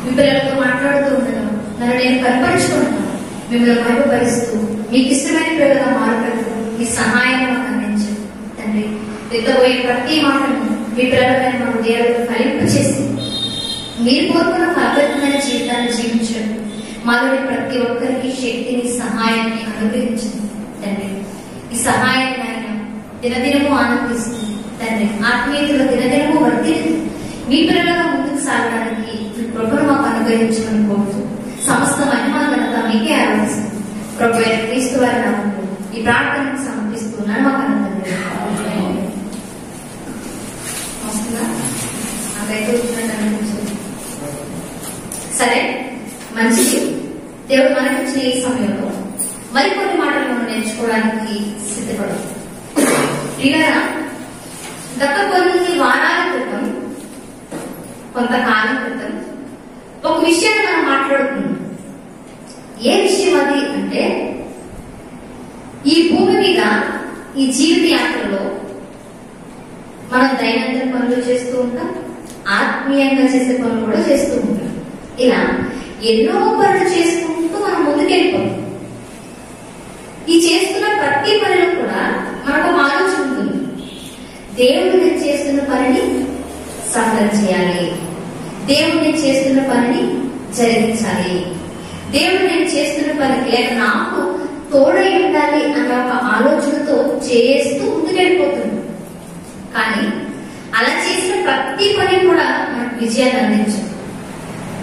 మీ పిల్లలతో మాట్లాడుతూ ఉండడం, నన్ను నేను కనపరుచుకుంటాను, మిమ్మల్ని మరుగుపరుస్తూ మీకు ఇష్టమైన పిల్లలుగా మారుపెడుతూ మీ సహాయం మాకు అందించండి తండ్రి. ఎత్తబోయే ప్రతి మాటను మీ పిల్లలపైన మా హృదయాలకు ఫలింపు చేసి మీరు కోరుకున్న ఫలభరితమైన జీవితాన్ని జీవించండి. మాలోని ప్రతి ఒక్కరికి శక్తిని, సహాయాన్ని అనుగ్రహించండి తండ్రి. ఈ సహాయాన్ని ఆయన దినదినము ఆనందిస్తుంది తండ్రి. ఆత్మీయతలో దినదినము వర్ధిల్లుతుంది. మీ పిల్లలుగా ముందుకు సాగడానికి మీ కృపను మాకు అనుగ్రహించమని కోరుతూ సమస్త మహిమ ఘనత మీకే ఆరాధిస్తుంది. ప్రభు అయిన క్రీస్తు వారి నామములో ఈ ప్రార్థనకు సమర్పిస్తున్నాను. మాకు నాకైతే వచ్చినట్టు అనిపించింది. సరే, మంచిది. దేవుడు మనకిచ్చిన ఈ సమయంలో మరికొన్ని మాటలు మనం నేర్చుకోవడానికి సిద్ధపడదు. ప్రియులారా, గత కొన్ని వారాల క్రితం, కొంతకాలం క్రితం ఒక విషయాన్ని మనం మాట్లాడుకున్నాం. ఏ విషయం అది అంటే, ఈ భూమి మీద ఈ జీవిత యాత్రలో మనం దైనందిన పనులు చేస్తూ ఉంటాం, ఆత్మీయంగా చేసే పనులు కూడా చేస్తూ ఉంటాం. ఇలా ఎన్నో పనులు చేసుకుంటూ మనం ముందుకెళ్ళిపోతాం. ఈ చేస్తున్న ప్రతి పనిలో కూడా మనకు ఒక ఆలోచన ఉంటుంది. దేవుడు నేను చేస్తున్న పనిని సఫలం చేయాలి, దేవుడు నేను చేస్తున్న పనిని జరిగించాలి, దేవుడు నేను చేస్తున్న పనికి లేక నాకు తోడై ఉండాలి అన్న ఒక ఆలోచనతో చేస్తూ ముందుకెళ్ళిపోతుంది. కానీ అలా చేసిన ప్రతి పని కూడా మనకు విజయాన్ని అందించదు.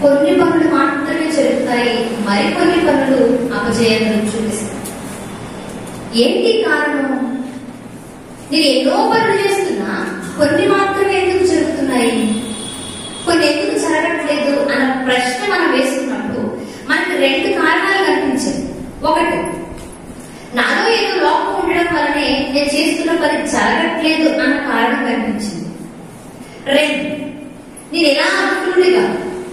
కొన్ని పనులు మాత్రమే జరుగుతాయి, మరికొన్ని పనులు అపజయాలను చూపిస్తాయి. ఏంటి కారణం? నేను ఎన్నో పనులు చేస్తున్నా, కొన్ని మాత్రమే ఎందుకు జరుగుతున్నాయి, కొన్ని ఎందుకు జరగట్లేదు అన్న ప్రశ్న మనం వేసుకున్నప్పుడు మనకు రెండు కారణాలు కనిపించాయి. ఒకటి, నాలో ఏదో లోపం ఉండడం వల్లనే నేను చేస్తున్న పని జరగట్లేదు అన్న కారణం కనిపించింది. రెండు, నేను ఎలా అనుకున్నగా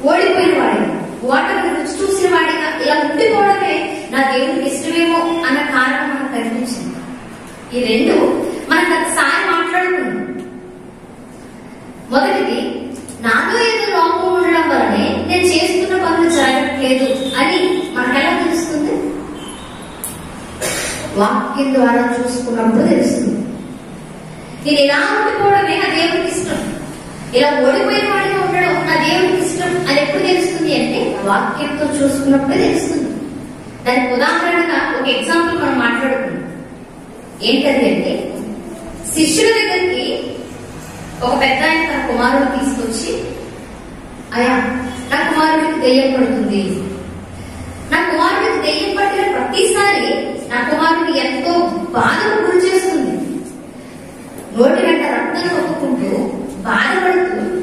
ఓడిపోయిన వాడిగా, ఓటమి రుచి చూసిన వాడిగా ఇలా ఉండిపోవడమే నా దేవుడికి ఇష్టమేమో అన్న కారణం మనకు కనిపించింది. ఈ రెండు మనకు ఒకసారి మాట్లాడుకున్నాం. మొదటిది, నాలో ఏదో లోపం ఉండడం వల్లనే నేను చేస్తున్న పనులు జరగట్లేదు అని మనకు ఎలా తెలుస్తుంది? వాక్యం ద్వారా చూసుకున్నప్పుడు తెలుస్తుంది. నేను ఇలా ఉండిపోవడమే నా దేవుడికి ఇష్టం, ఇలా ఓడిపోయిన వాడిగా ఉండడం నా దేవుడికి ఇష్టం అని ఎప్పుడు తెలుస్తుంది అంటే వాక్యంతో చూసుకున్నప్పుడే తెలుస్తుంది. దానికి ఉదాహరణగా ఒక ఎగ్జాంపుల్ మనం మాట్లాడుకున్నాం. ఏంటది అంటే, శిష్యుల దగ్గరికి ఒక పెద్ద ఆయన తన కుమారుడు తీసుకొచ్చి, అయ్యా నా కుమారుడికి దెయ్యం పడుతుంది, నా కుమారుడికి దెయ్యం పట్టిన ప్రతిసారి నా కుమారుడిని ఎంతో బాధకు గురి చేస్తుంది, నోటి వెంట రక్తం ఒప్పుకుంటూ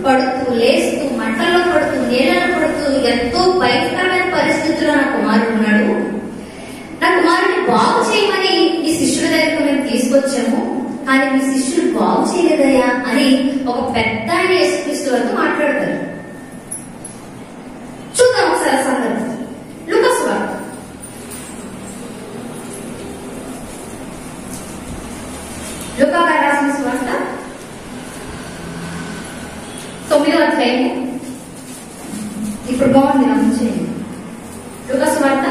పడుతూ లేస్తూ మంటల్లో పడుతూ నీళ్ళలో పడుతూ ఎంతో భయంకరమైన పరిస్థితుల్లో నా కుమారుడు ఉన్నాడు, నా కుమారుడిని బాగు చేయమని మీ శిష్యుల దగ్గరకు మేము తీసుకొచ్చాము, కానీ మీ శిష్యులు బాగు చేయలేదయ్యా అని ఒక పెద్ద ఆయన యేసుక్రీస్తు వారితో మాట్లాడతారు. చూద్దాం ఒకసారి సందర్భం. లూకా సువార్త లూకా గారు రాసిన సువార్త 9వ అధ్యాయము. ఇప్పుడు బాగుంది నమ్ముచేయండి. లూకా సువార్త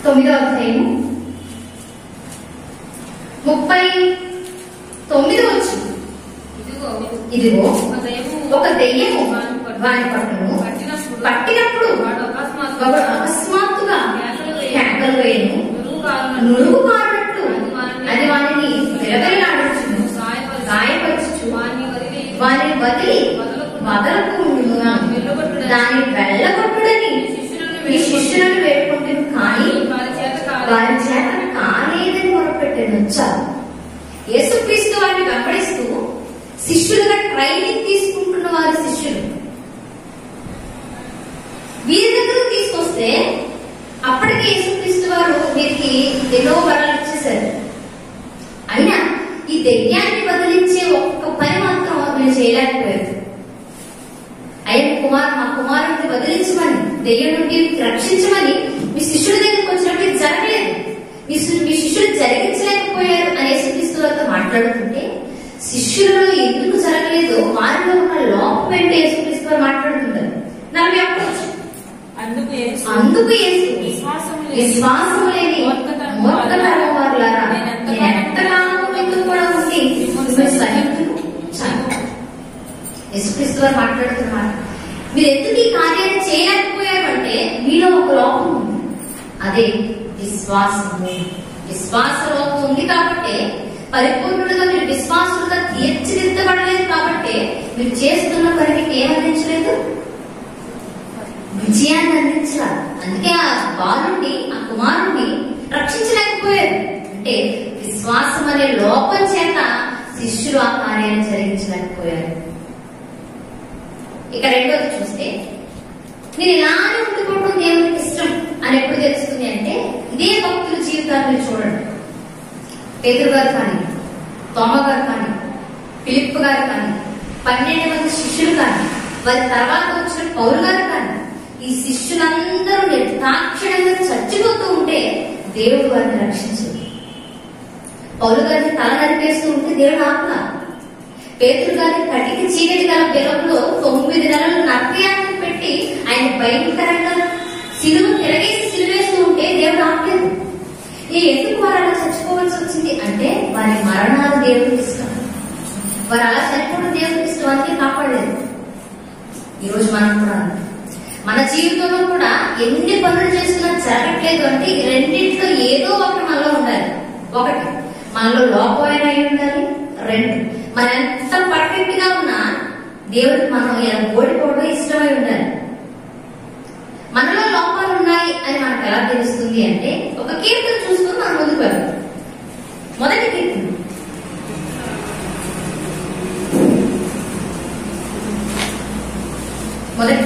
9వ అధ్యాయము 39వ వచనం. ఇదిగో ఒక దెయ్యము వాని పట్టును పట్టినప్పుడు అకస్మాత్తుగా కేకలు వేయను, నురుగు కానట్టు అది వానిని విరగలాడుచును, గాయపరచుచు వానిని వదిలి వదలకుండును, దాని వెళ్ళగొట్టుడని మీ శిష్యులను వేడుకుంటుంది, కానీ వారి చేత కాలేదని మొరపెట్టాను. చాలు. యేసుక్రీస్తు వారిని వెంబడిస్తూ శిష్యులుగా ట్రైనింగ్ తీసుకుంటున్న వారి శిష్యులు వీరి దగ్గరకు తీసుకొస్తే అప్పటికే యేసుక్రీస్తు వారు వీరికి ఎన్నో వరాలు ఇచ్చేశారు. అయినా ఈ దెయ్యాన్ని బదిలించే ఒక్క పని మాత్రం వీళ్ళు చేయలేకపోయారు. మా కుమారుడిని బదిలించమని, దెయ్యం నుండి రక్షించమని మీ శిష్యుల దగ్గరికి వచ్చినప్పుడు జరగలేదు, మీ శిష్యులు జరిగించలేకపోయారు అని యేసుక్రీస్తు వారితో మాట్లాడుతుంటే, శిష్యులలో ఎందుకు జరగలేదో వారిలో ఉన్న లోపం ఏంటో యేసుక్రీస్తు వారు మాట్లాడుతుంటారు. 41 అందుకు యేసు విశ్వాసము లేని మూర్ఖతరము వారులారా, నేను ఎంతకాలము మీతో కూడా ఉండి యేసుక్రీస్తు వారు మాట్లాడుతున్నారు. మీరు ఎందుకు ఈ కార్యాన్ని చేయలేకపోయారంటే మీలో ఒక లోపం ఉంది, అదే విశ్వాసము. విశ్వాస లోపం ఉంది కాబట్టి, పరిపూర్ణులుగా మీరు విశ్వాసులుగా తీర్చిదిద్దబడలేదు కాబట్టి మీరు చేస్తున్న పనికి ఏం అందించలేదు, విజయాన్ని అందించాలి. అందుకే ఆ బాలుడిని, ఆ కుమారుడిని రక్షించలేకపోయారు. అంటే విశ్వాసం అనే లోపం చేత శిష్యులు ఆ కార్యాన్ని జరిగించలేకపోయారు. ఇక రెండోది చూస్తే, మీరు ఇలానే ఉండిపోవడం దేవునికి ఇష్టం అని ఎప్పుడు తెలుస్తుంది అంటే, ఇదే భక్తుల జీవితాలు మీరు చూడండి. పేతురు గారు కానీ, తోమ గారు కానీ, ఫిలిప్ గారు కానీ, 12 మంది శిష్యులు కానీ, వారి తర్వాత వచ్చిన పౌలు గారు కానీ, ఈ శిష్యులందరూ నిర్దాక్షిణ్యంగా చచ్చిపోతూ ఉంటే దేవుడు వారిని రక్షించాడు. పౌలు గారిని తల నరికేస్తూ ఉంటే దేవుడు ఆపల. పేతురు గారి కటికి చీకటి గల బెలంలో 9 నెలలు నరకయాతన పెట్టి ఆయన భయంకరంగా సిలువ తిరగేసి సిలువేస్తూ ఉంటే దేవుడు ఆపలేదు. ఎందుకు వారు అలా చచ్చిపోవాల్సి వచ్చింది అంటే, వారి మరణాలు దేవుడికి ఇష్టం. వారు అలా చనిపోవడం దేవుడికి ఇష్టం, అందుకే కాపాడలేదు. ఈరోజు మనం కూడా మన జీవితంలో కూడా ఎన్ని పనులు చేస్తున్నా జరగట్లేదు అంటే, ఈ రెండింటిలో ఏదో ఒకటి మనలో ఉండాలి. ఒకటి, మనలో లోపమైన అయి ఉండాలి. 2, మన ఎంత పర్ఫెక్ట్ గా ఉన్నా దేవుడికి మనం ఇలా ఓడిపోవడం ఇష్టమై ఉండాలి. మనలో లోపాలు ఉన్నాయి అని మనకు ఎలా తెలుస్తుంది అంటే, ఒక కీర్తన చూసుకుని మనం ముందుకు వెళ్తాం. మొదటి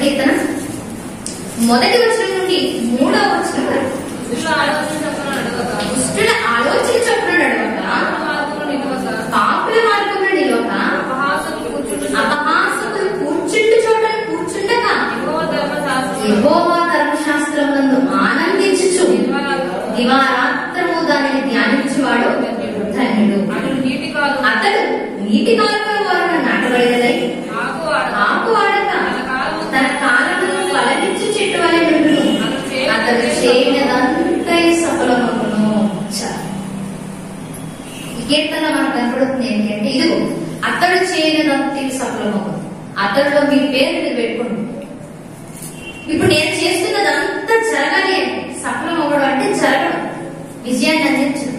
కీర్తన, మొదటి వచనం నుండి 3వ వచనం వరకు. దుష్టుల ఆలోచన చొప్పున నడవక, పాపుల మార్గమున నిలవక, అపహాసకులు కూర్చుండు చోట కూర్చుండక, యెహోవా ధర్మశాస్త్రమునందు ఆనందించుచు దివారాత్రము దానిని ధ్యానించువాడు ధన్యుడు. అతడు నీటి కాలువల వారున నాటబడినదై ఆకు ఆడక తన కాలమును ఫలనిచ్చు చెట్టు వలె నుండును. అతడు చేయనిదంతా సఫలమగును. ఈ కీర్తనలో మనకు కనపడుతుంది ఏంటంటే, ఇదిగో అతడు చేయనిదంతా సఫలమగును. అతడిలో మీ పేరు మీరు పెట్టుకోండి. ఇప్పుడు నేను చేస్తున్నదంతా జరగాలి అంటే, సఫలం అవ్వడం అంటే జరగడం, విజయాన్ని అందించడం.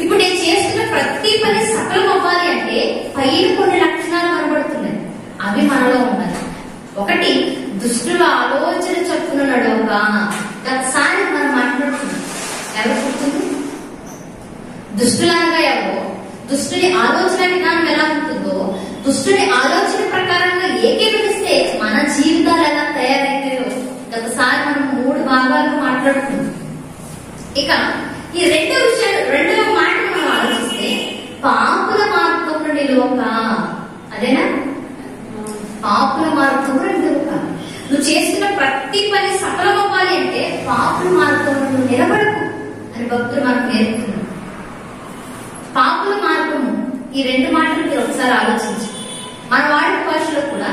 ఇప్పుడు నేను చేస్తున్న ప్రతి పని సఫలం అవ్వాలి అంటే పైన కొన్ని లక్షణాలు కనబడుతున్నాయి, అవి మనలో ఉన్నాయి. ఒకటి, దుష్టుల ఆలోచన చొప్పున నడవక. ఒకసారి మనం మాట్లాడుతున్నాం, ఎవరు చెప్తుంది? దుష్టులనగా ఎవరో, దుష్టుని ఆలోచన విధానం ఎలా ఉంటుందో, దుష్టుని ఆలోచన ప్రకారంగా ఏకీభవిస్తే మన జీవితాలు ఎలా తయారైతాయో ఒకసారి మనం 3 భాగాలు మాట్లాడుతున్నాం. ఇక ఈ రెండవ మాట మనం ఆలోచిస్తే, పాపుల మార్గంలో నిలువక. అదేనా? పాపుల మార్గంలో నిలువక. నువ్వు చేస్తున్న ప్రతి పని సఫలం అవ్వాలి అంటే పాపుల మార్గంలో నువ్వు నిలబడకు అని భక్తులు మనకు నేర్పుతున్నారు. పాపుల మార్గము, ఈ 2 మాటలు మీరు ఒకసారి ఆలోచించు. మన వాడి భాషలో కూడా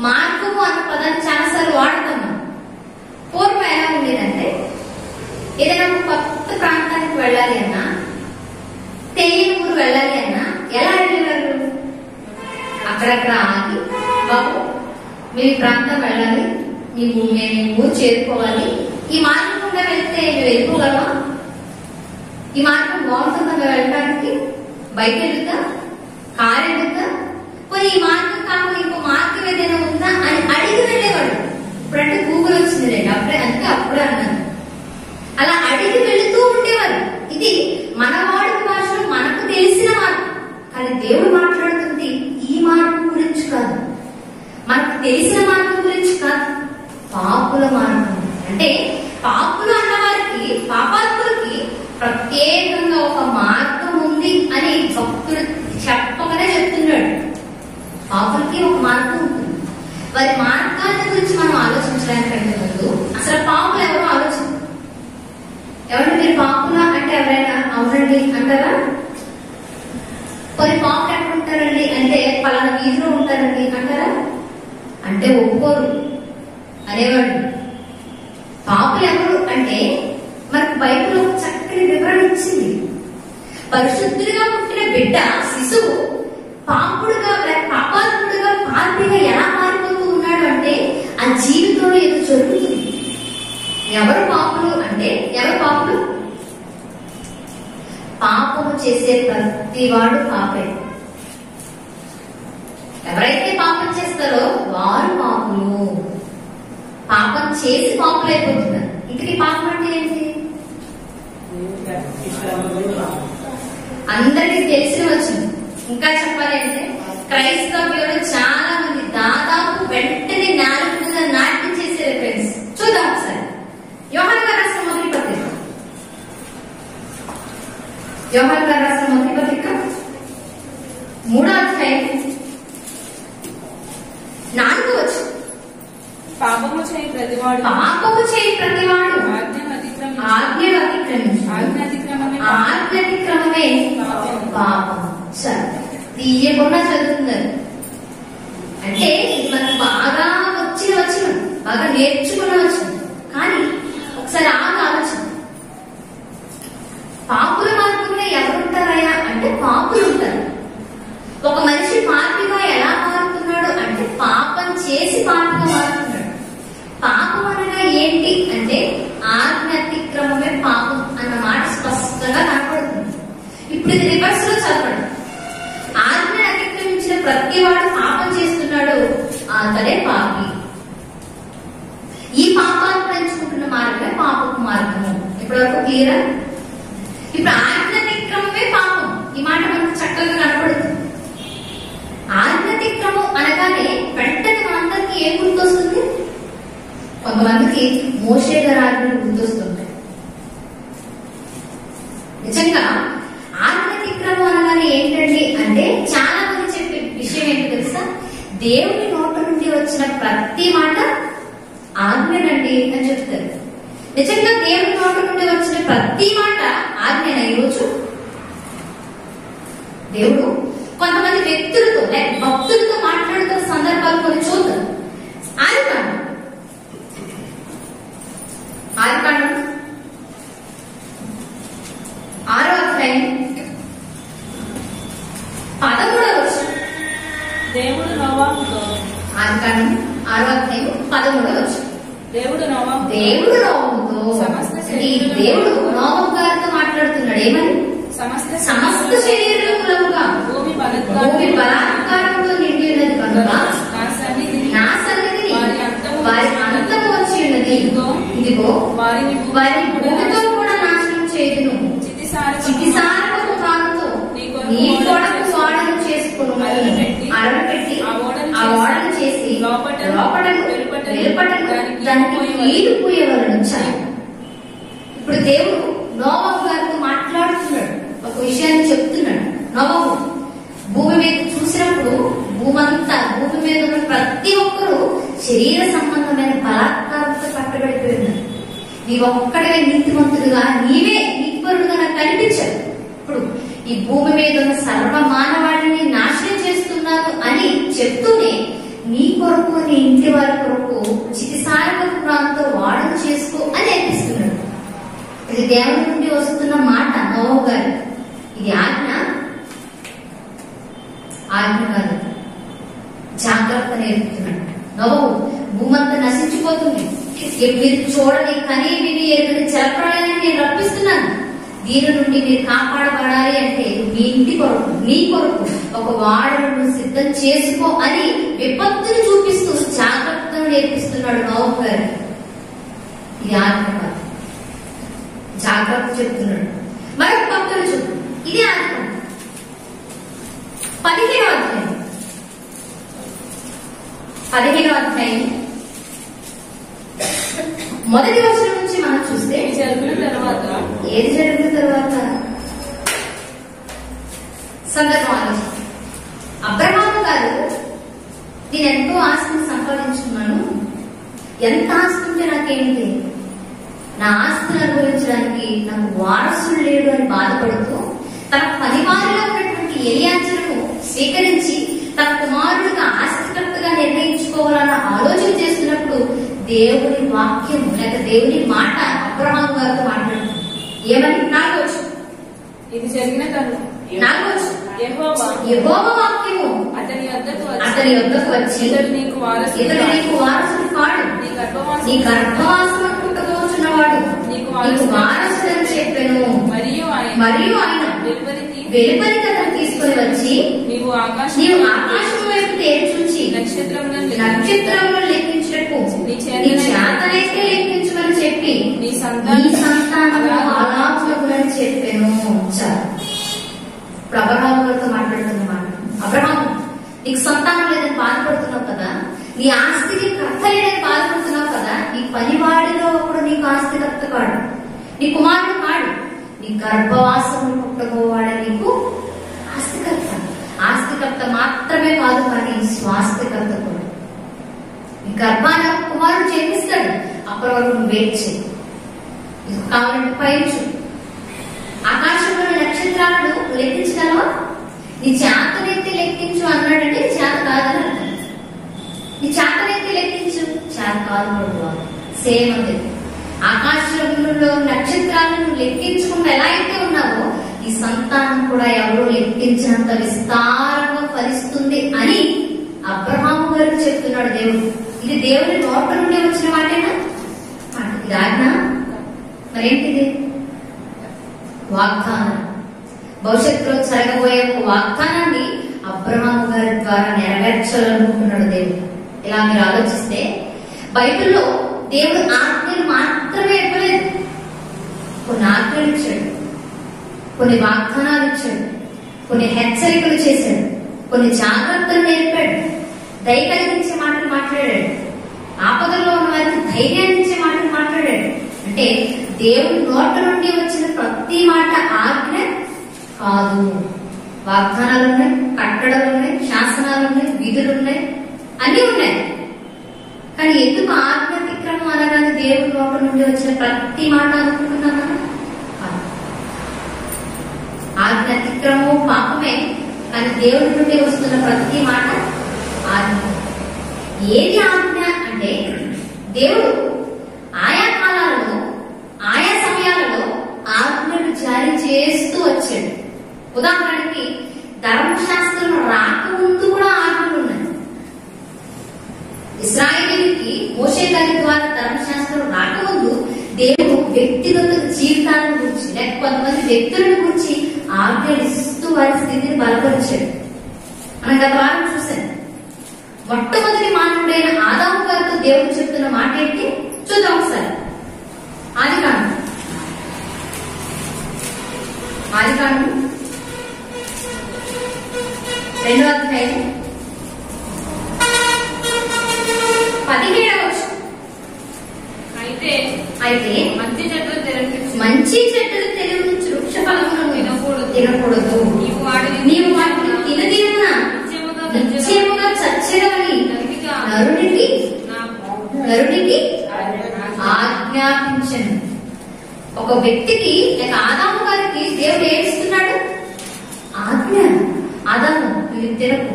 మార్గము అన్న పదాన్ని చాలాసార్లు వాడతాం. పూర్వం ఎలా ఉండేదంటే, ఏదైనా కొత్త ప్రాంతానికి వెళ్ళాలి అన్నా, తెలియని ఊరు వెళ్ళాలి అన్నా ఎలా వెళ్ళేవారు? అక్కడక్కడ ఆగి, బాబు మీ ప్రాంతం వెళ్ళాలి, మేము ఊరు చేరుకోవాలి, ఈ మార్గం గుండా వెళ్తే మేము వెళ్ళిపోగలమా? ఈ మార్గం బాగుంటుందా వెళ్ళడానికి? బయట వెళ్తా, కారు వెళ్తా, పోయి ఈ మార్గం కాకుండా ఇంకో మార్గం ఏదైనా ఉందా అని అడిగి వెళ్ళేవాడు. ఇప్పుడంటే గూగుల్ వచ్చింది రండి, అప్పుడే అన్నాను. అలా అడిగి వెళుతూ ఉండేవారు. ఇది మన వాడి భాషలో మనకు తెలిసిన మార్గం. కానీ దేవుడు మాట్లాడుతుంది ఈ మార్గం గురించి కాదు, మనకు తెలిసిన మార్గం గురించి కాదు, పాపుల మార్గం. అంటే పాపులు అన్నవారికి, పాపాత్ములకి ప్రత్యేకంగా ఒక మార్గం ఉంది అని భక్తుడు చెప్పగానే చెప్తున్నాడు. పాపులకి ఒక మార్గం ఉంటుంది. వారి మార్గాన్ని గురించి మనం ఆలోచించడానికి ముందు అసలు పాపులు ఎవరో ఆలోచించారు. ఎవరంటే మీరు పాపులా అంటే ఎవరైనా అవునండి అంటారా? కొన్ని పాపులు ఎక్కడ ఉంటారండి అంటే పలానా వీధిలో ఉంటారండి అంటారా? అంటే ఒప్పుకోరు అనేవాడు. పాపులు ఎవరు అంటే మనకు బైబిల్ ఒక చక్కని వివరణ ఇచ్చింది. పరిశుద్ధుడిగా పుట్టిన బిడ్డ శిశువు పాపుడుగా పాపాత్ముడుగా పాపిగా ఎలా మారిపోతూ ఉన్నాడు అంటే ఆ జీవితంలో ఏదో జరుగుతుంది. ఎవరు పాపులు అంటే ఎవరు పాపులు? పాపము చేసే ప్రతివాడు పాపే. ఎవరైతే పాపం చేస్తారో వారు పాపులు. పాపం చేసి పాపులు అయిపోతున్నారు. ఇంతకీ పాపం అంటే ఏంటి? అందరికీ తెలిసిన వచ్చింది. ఇంకా చెప్పాలి అంటే క్రైస్తవ్యులు చాలా మంది దాదాపు వెంటనే నాలుగు మీద నాట్యం చేసే ఫ్రెండ్స్. చూద్దాం ఒకసారి. యోహాను గారు రాసిన మొదటి పత్రిక, యోహాను గారు రాసిన మొదటి పత్రిక 3వ అధ్యాయం 4వ వచనం. పాపము చేయి ప్రతివాడు ఆజ్ఞను అతిక్రమమే పాపం. సరే, తీయకుండా చదువుతున్నారు అంటే ఇది మనకు బాగా వచ్చిన బాగా నేర్చుకున్న వచ్చిన. కానీ ఒకసారి ఆలోచన, పాపుల మార్గంలో ఎవరుంటారయ్యా అంటే పాపులు ఉంటారు. ఒక మనిషి పాపిగా ఎలా మారుతున్నాడు అంటే పాపం చేసి పాపిగా మారుతున్నాడు. పాపం అనగా ఏంటి అంటే ఆజ్ఞ అతిక్రమమే పాపం అన్న మాట స్పష్టంగా కనపడుతుంది. ఇప్పుడు ఇది రివర్స్ లో చదవండి. ఆజ్ఞ అతిక్రమించిన ప్రతి వాడు పాపం చేస్తున్నాడు, అతడే పాపి. ఈ పాపాన్ని పెంచుకుంటున్న మార్గమే పాపపు మార్గము. ఇప్పటివరకు క్లియరా? ఇప్పుడు ఆజ్ఞ అతిక్రమమే పాపం, ఈ మాట మనకు చక్కగా కనపడుతుంది. ఆజ్ఞ అతిక్రమం అనగానే వెంటనే మనందరికీ ఏం గుర్తొస్తుంది? కొంతమందికి మోషే గారి ఆజ్ఞలు గుర్తొస్తుంటాయి. నిజంగా ఆజ్ఞ అతిక్రమం అనగానే ఏంటండి అంటే చాలా మంది చెప్పే విషయం ఏంటి తెలుసా? దేవుని నోట నుండి వచ్చిన ప్రతి మాట ఆజ్ఞనండి అని చెప్తారు. నిజంగా దేవుని నోట నుండి వచ్చిన ప్రతి మాట ఆజ్ఞన. ఈరోజు దేవుడు కొంతమంది వ్యక్తులతో లేక భక్తులతో మాట్లాడుతున్న సందర్భాలు కొన్ని చూద్దాం. ఆదికాండం 6వ అధ్యాయం 13వ వచనం. దేవుడు నోవాహుతో, ఆదికాండం 6వ అధ్యాయం 13వ వచనం. దేవుడు నోవాహుతో దేవుడు నోవహు గారితో మాట్లాడుతున్నాడు. ఏమని? సమస్త శరీరములుగా భూమి బలాత్కారంతో నిండి ఉన్నది కనుక నా సన్నిధిని వారి అంతము వచ్చి ఉన్నది. ఇదిగో వారిని భూమితో కూడా నాశనం చేయుదును. చితిసారపు కారుతో నీ కొరకు ఓడను చేసుకుని అరవపెట్టి ఆ ఓడను చేసి లోపటను వెలుపటను దానికి నీరు పూయవలను. ఇప్పుడు దేవుడు నోవహు గారితో మాట్లాడుతున్నాడు, ఒక విషయాన్ని చెప్తున్నాడు. నోవహు భూమి మీద చూసినప్పుడు భూమి మీద ఉన్న ప్రతి ఒక్కరూ శరీర సంబంధమైన బలాత్కారంతో పట్టబడిపోయినారు. నీవు ఒక్కడే నీతిమంతుడుగా నీవే నీతిపరుడుగా నాకు కనిపించాడు. ఇప్పుడు ఈ భూమి మీద ఉన్న సర్వ మానవాళిని నాశనం చేస్తున్నారు అని చెప్తూనే నీ కొరకు నీ ఇంటి వారి కొరకు చితిసారపు ప్రాంతం వాడను చేసుకో అని నేర్పిస్తున్నాడు. ఇది దేవుడి నుండి వస్తున్న మాట నోవహు గారు. ఇది ఆజ్ఞ కాదు, జాగ్రత్త నేర్పుతున్నాడు. నోవహు భూమంతా నశించిపోతుంది, మీరు చూడని కనీ విని ఎరుగని జలప్రళయాన్ని నేను రప్పిస్తున్నాను. దీని నుండి మీరు కాపాడబడాలి అంటే మీ ఇంటి కొరకు నీ కొరకు ఒక వాడను సిద్ధం చేసుకో అని విపత్తుని చూపిస్తూ జాగ్రత్తను నేర్పిస్తున్నాడు నోవహు గారు. ఇది ఆజ్ఞ కాదు, జాగ్రత్త చెప్తున్నాడు. మరొక భక్తులు చూద్దాం. ఇది ఆజ్ఞ. 15వ అధ్యాయం మొదటి వచనం నుంచి మనం చూస్తే ఏది జరిగిన తర్వాత సందర్భం ఆలోచన. అబ్రహాము గారు నేను ఎంతో ఆస్తిని సంపాదించుకున్నాను, ఎంత ఆస్తి ఉంటే నాకేంటి, నా ఆస్తిని అనుభవించడానికి నాకు వారసుడు లేడు అని బాధపడుతూ తన పనివారిలో ఉన్నటువంటి ఎలియాజరును స్వీకరించి తన కుమారుడిగా ఆస్తికర్తగా నిర్ణయించుకోవాలన్న ఆలోచన చేస్తున్నప్పుడు దేవుని వాక్యము లేక దేవుని మాట అబ్రహాము గారితో మాట్లాడుతుంది. ఏమని? 4వ వచనం. ఇది జరిగిన కను 4వ వచనం. యెహోవా వాక్యము అతని వద్దకు వచ్చి ఇతడు నీకు వారసుడు కాడు, నీ గర్భవాసము పుట్టబోచున్నవాడు నీకు వారసుడని చెప్పెను. మరియు ఆయన వెలుపలికి అతను తీసుకొని వచ్చి నీవు ఆకాశం వైపు తేరి చూచి నక్షత్రములను లెక్కించటకు నీ చేతనైతే లెక్కించమని చెప్పి నీ సంతానము అలాగునని చెప్పెను. ఇప్పుడు అబ్రహాము గారితో మాట్లాడుతున్నమాట. అబ్రహాము, నీకు సంతానం లేదని బాధపడుతున్నావు కదా, నీ ఆస్తికి కర్త లేదని బాధపడుతున్నావు కదా, నీ పనివాడిలో ఒకడు నీకు ఆస్తికర్త కాడు, నీ కుమారుడు కాడు, నీ గర్భవాసము పుట్టబోవాడే నీకు ఆస్తికర్త. ఆస్తికర్త మాత్రమే కాదు కానీ స్వాస్థ్యకర్త కూడా. నీ గర్భాన కుమారుడు జన్మిస్తాడు, అప్పటి వరకు నువ్వు వెయిట్ చేయి. కావాలంటే పైచు ఆకాశంలో నక్షత్రాలను లెక్కించగలవా? నీ చేతనైతే లెక్కించు అన్నాడంటే చేత కాదని అర్థం. నీ చేతనైతే లెక్కించు, చేత కాదు. సేమ్ అంతే. ఆకాశంలో నక్షత్రాలను లెక్కించకుండా ఎలా అయితే ఉన్నావో ఈ సంతానం కూడా ఎవరో లెక్కించినంత విస్తారంగా ఫలిస్తుంది అని అబ్రహాము గారు చెప్తున్నాడు దేవుడు. ఇది దేవుని నోట నుండి వచ్చిన మాటేనా? ఇది ఆజ్ఞ. మరేంటిది? వాగ్దానం. భవిష్యత్తులో జరగబోయే ఒక వాగ్దానాన్ని అబ్రహాము గారి ద్వారా నెరవేర్చాలనుకుంటున్నాడు దేవుడు. ఇలా మీరు ఆలోచిస్తే బైబిల్లో దేవుడు ఆజ్ఞలు మాత్రమే ఇవ్వలేదు, కొన్ని ఆజ్ఞలు ఇచ్చాడు, కొన్ని వాగ్దానాలు ఇచ్చాడు, కొన్ని హెచ్చరికలు చేశాడు, కొన్ని జాగ్రత్తలు నేర్పాడు, దయ కలిగించే మాటలు మాట్లాడాడు, ఆపదల్లో ఉన్న వారికి ధైర్యాన్ని ఇచ్చే మాటలు మాట్లాడాడు. అంటే దేవుడి నోట నుండి వచ్చిన ప్రతి మాట ఆజ్ఞ కాదు. వాగ్దానాలు ఉన్నాయి, కట్టడలు ఉన్నాయి, శాసనాలు ఉన్నాయి, విధులు ఉన్నాయి, అన్ని ఉన్నాయి. కానీ ఎందుకు ఆజ్ఞ అతిక్రమం అనగానే దేవుడి నోట నుండి వచ్చిన ప్రతి మాట అనుకుంటున్నామా? ఆజ్ఞ అతిక్రమం పాపమే, కానీ దేవుడి నుండి వస్తున్న ప్రతి మాట ఆజ్ఞ. ఏది ఆజ్ఞ అంటే దేవుడు ఆయా కాలాలలో ఆయా సమయాలలో ఆజ్ఞలు జారీ చేస్తూ వచ్చాడు. ఉదాహరణకి ధర్మశాస్త్రం రాకముందు కూడా ఆజ్ఞలు ఉన్నాయి. ఇశ్రాయేలీయులకి మోషే గారి ద్వారా ధర్మశాస్త్రం రాకముందు దేవుడు వ్యక్తిగత జీవితాలను గురించి లేక కొంతమంది వ్యక్తులను గురించి ఆజ్ఞలు ఇస్తూ వారి స్థితిని బలపరిచాడు. మనం గత వారం చూశాను. మొట్టమొదటి మానవుడైన ఆదాము గారితో దేవుడు చెప్తున్న మాట ఏంటి చూద్దాం ఒకసారి. ఆదికాండం 2వ అధ్యాయం 17వ వచనం. అయితే మంచి చెట్లు తెలియవచ్చు వృక్ష ఫలములను తినకూడదు, నీవు వాటిని తినదీరున నిశ్చయముగా చచ్చెదవని నరునికి ఆజ్ఞాపించను. ఒక వ్యక్తికి లేక ఆదాము గారికి దేవుడు ఏమిస్తున్నాడు? ఆజ్ఞ. ఆదాము, ఇది తినకు,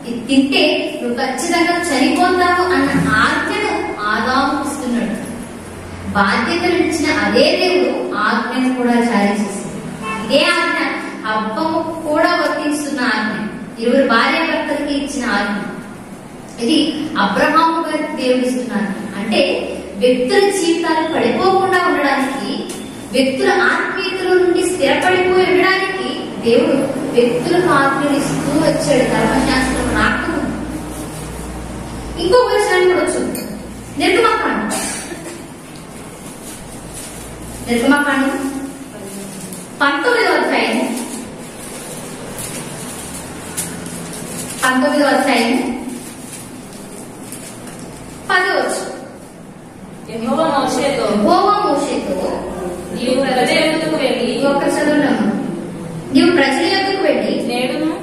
ఇది తింటే నువ్వు ఖచ్చితంగా చనిపోతావు అన్న ఆజ్ఞను ఆదాము ఇస్తున్నాడు. బాధ్యతలు ఇచ్చిన అదే దేవుడు ఆజ్ఞను కూడా జారీ చేసింది. ఇదే ఆజ్ఞ హవ్వకు కూడా వర్తిస్తున్న ఆజ్ఞ, ఇరువురు భార్య భర్తలకి ఇచ్చిన ఆజ్ఞ. ఇది అబ్రహాము గారికి దేవుడు ఇస్తున్నారు. అంటే వ్యక్తుల జీవితాలు పడిపోకుండా ఉండడానికి, వ్యక్తుల ఆత్మీయతల నుండి స్థిరపడిపోయి ఉండడానికి దేవుడు వ్యక్తులకు ఆజ్ఞలు ఇస్తూ వచ్చాడు ధర్మశాస్త్రం రాకముందు. ఇంకొక విషయాన్ని కూడా చూద్దాం. నిర్గమకాండం 19వ అధ్యాయం 10వ వచనం. యెహోవా మోషేతో నీవు ప్రజల యొద్దకు వెళ్ళి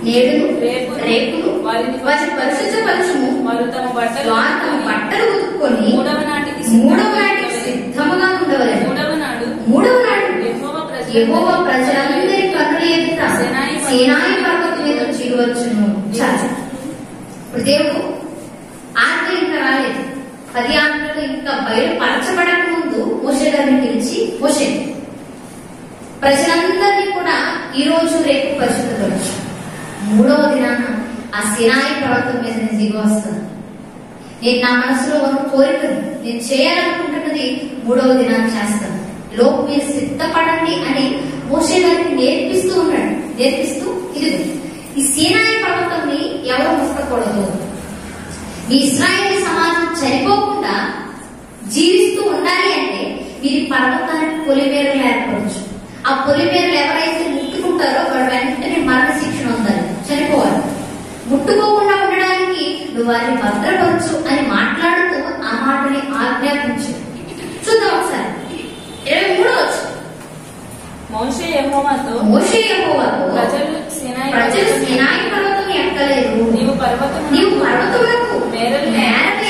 నేడును రేపును వారిని పరిశుద్ధపరచుము, వారు తమ బట్టలు ఉతుక్కొని మూడవ నాటికి సిద్ధముగా ఉండవలెను. మూడవ నాడు యెహోవా ప్రజలందరి కన్నుల ఎదుట సీనాయి పర్వతం మీద చిరువచ్చును. ఇప్పుడు దేవుడు ఆజ్ఞ ఇంకా రాలేదు, 10 ఆజ్ఞలు ఇంకా బయలుపరచబడక ముందు మోషే గారిని పిలిచి, మోషే ప్రజలందరినీ కూడా ఈ రోజు రేపు పరిశుద్ధపరచు. 3వ దినాన ఆ సినాయి పర్వతం మీద నేను దిగి వస్తాను. నేను నా మనసులో ఉన్న కోరికను నేను చేయాలనుకుంటున్నది 3వ దినాన్ని చేస్తాను. లోపు మీరు సిద్ధపడండి అని మోషే గారికి నేర్పిస్తూ ఉన్నాడు. నేర్పిస్తూ ఇది ఈ సినాయి పర్వతంని ఎవరు ముట్టకూడదు, ఈ ఇశ్రాయేలు సమాజం చనిపోకుండా జీవిస్తూ ఉండాలి అంటే మీరు పర్వతానికి పొలిమేరలు ఏర్పడచ్చు. ఆ పొలిమేరలు ఎవరైతే ముట్టుకుంటారో వాడు వెంటనే మరణ శిక్షణ ఉండాలి, చనిపోవాలి. ముట్టుకోకుండా ఉండడానికి నువ్వు వారిని భద్రపరచు అని మాట్లాడుతూ ఆ మాటని ఆజ్ఞాపించు. చూద్దాం ఒకసారి 23వ వచనం. మోషే యెహోవాతో ప్రజలు సినాయి పర్వతం ఎక్కలేదు. నీవు పర్వతములకు మేరలు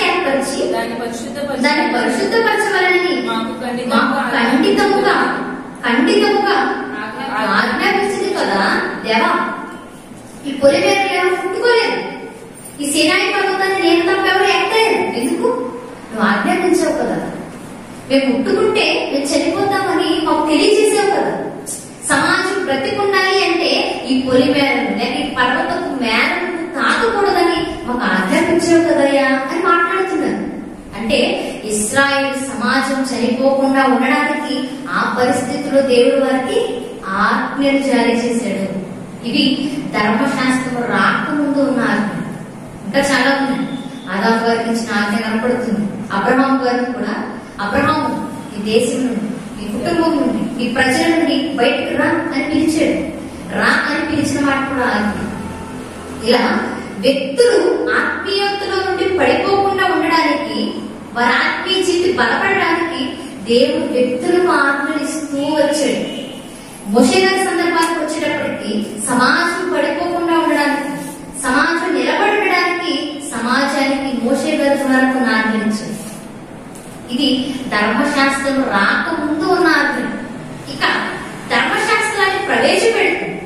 ఏర్పరిచి దాన్ని పరిశుద్ధపరచవలని మాకు ఖండితముగా ఆజ్ఞాపించింది కదా దేవా. ఈ పొలిమేరలు ఎవరు పుట్టుకోలేదు, ఈ సినాయి పర్వతాన్ని నేను తప్ప ఎవరు ఎక్కలేదు. ఎందుకు? నువ్వు ఆజ్ఞాపించావు కదా. మేము ముట్టుకుంటే మేము చనిపోతామని మాకు తెలియజేసావు కదా. సమాజం బ్రతికుండాలి అంటే ఈ పొలిమేరలు లేక ఈ పర్వతపు మేరలు తాకకూడదని మాకు ఆజ్ఞాపించావు కదయ్యా అని మాట్లాడుతున్నారు. అంటే ఇశ్రాయేలు సమాజం చనిపోకుండా ఉండడానికి ఆ పరిస్థితిలో దేవుడు వారికి ఆజ్ఞలు జారీ చేశాడు. ఇవి ధర్మశాస్త్రం రాకముందు ఉన్న ఆజ్ఞ. ఇంకా చాలా ఉన్నాయి. ఆదాము గారికి ఇచ్చిన ఆజ్ఞ కనపడుతుంది. అబ్రహాము గారిని కూడా, అబ్రహాము ఈ దేశం నుండి, ఈ కుటుంబం నుండి, ఈ ప్రజల నుండి బయటకు రా అని పిలిచాడు. రా అని పిలిచిన మాట కూడా ఆజ్ఞ. ఇలా వ్యక్తులు ఆత్మీయతలో నుండి పడిపోకుండా ఉండడానికి, వారి ఆత్మీయ జీవితం బలపడడానికి దేవుడు వ్యక్తులకు ఆజ్ఞలు ఇస్తూ వచ్చాడు. మోషే గారి సందర్భానికి వచ్చేటప్పటికి సమాజం పడిపోకుండా ఉండడానికి, సమాజం నిలబడి ఉండడానికి సమాజానికి మోషే గారి ద్వారా కొన్ని ఆజ్ఞలు ఇచ్చాడు. ఇది ధర్మశాస్త్రం రాకముందు ఉన్న ఆజ్ఞ. ఇక ధర్మశాస్త్రాన్ని ప్రవేశపెడుతుంది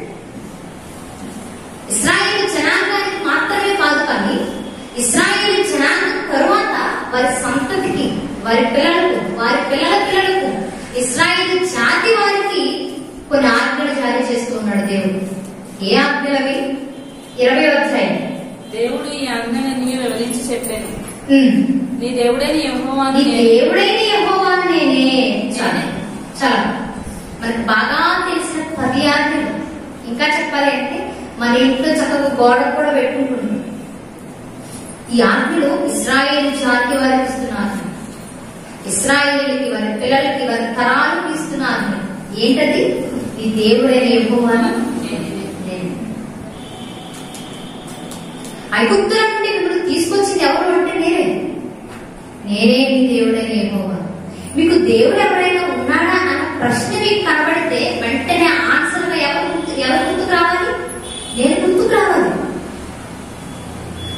ఇశ్రాయేలు జనాంగానికి మాత్రమే కాదు, కానీ ఇశ్రాయేలు జనాంగం తరువాత వారి సంతతికి, వారి పిల్లలకు, వారి పిల్లల పిల్లలకు, ఇశ్రాయేలు జాతి వారికి కొన్ని ఆజ్ఞలు జారీ చేస్తూ ఉన్నాడు దేవుడు. ఏ ఆజ్ఞలవి? 20వ అధ్యాయం. దేవుడు ఈ ఆజ్ఞలన్నీ వివరించి చెప్పాను. నీ నీ దేవుడైన యెహోవాను నేనే. చాలా మనకు బాగా తెలిసిన 10 ఆజ్ఞలు. ఇంకా చెప్పాలి అంటే మన ఇంట్లో చక్కగా గోడ కూడా పెట్టుకుంటుంది. ఈ ఆజ్ఞలు ఇశ్రాయేలు జాతి వారికి ఇస్తున్నారు. ఇశ్రాయేలుకి, వారి పిల్లలకి, వారి తరాలకు ఇస్తున్నారు. ఏంటది? ఈ దేవుడైన యెహోవాను నేనే. ఐగుప్తుల నుండి మిమ్మల్ని తీసుకొచ్చింది ఎవరు అంటే నేనే మీ దేవుడైన యెహోవా. మీకు దేవుడు ఎవరైనా ఉన్నాడా అన్న ప్రశ్న మీకు కనబడితే వెంటనే ఆన్సర్ ఎవరు గుర్తుకు రావాలి? నేను గుర్తుకు రావాలి.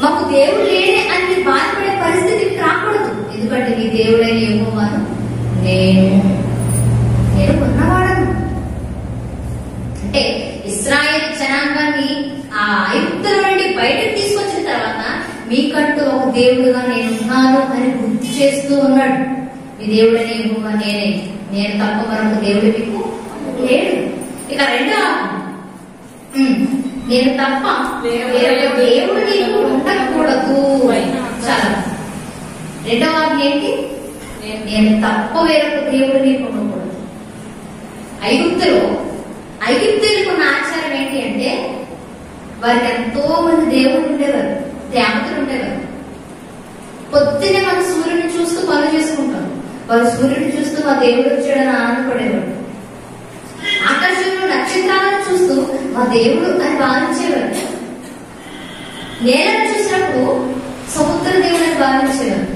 మాకు దేవుడు లేడే అని బాధపడే పరిస్థితి రాకూడదు. ఎందుకంటే నీ దేవుడైన యెహోవాను నేను ఉన్నవాడను. అంటే ఇశ్రాయేలు జనాంగాన్ని ఆ ఐగుప్తుల నుండి బయటకు తీసుకొచ్చిన తర్వాత మీకంటూ ఒక దేవుడుగా నేను ఉన్నాను అని గుర్తు చేస్తూ ఉన్నాడు. మీ దేవుడని యెహోవా నేనే, నేను తప్ప మరొక దేవుడు మీకు లేడు. ఇక రెండో నేను తప్ప వేరొక దేవుడు నీకు ఉండకూడదు. చాలా రెండవ ఆజ్ఞ ఏంటి? నేను తప్ప వేరొక దేవుడు నీకు ఉండకూడదు. ఐగుప్తులకు ఉన్న ఆచారం ఏంటి అంటే వారికి ఎంతో మంది దేవుడు ఉండేవారు, దేవతలు ఉండేవారు. పొద్దున్నే మన సూర్యుని చూస్తూ పనులు చేసుకుంటాం. వారు సూర్యుని చూస్తూ మా దేవుడు వచ్చాడని ఆనందపడేవాడు. ఆకాశంలో నక్షత్రాలను చూస్తూ మా దేవుడు అని భావించేవారు. నేలను చూసినప్పుడు సముద్ర దేవుడని భావించేవారు.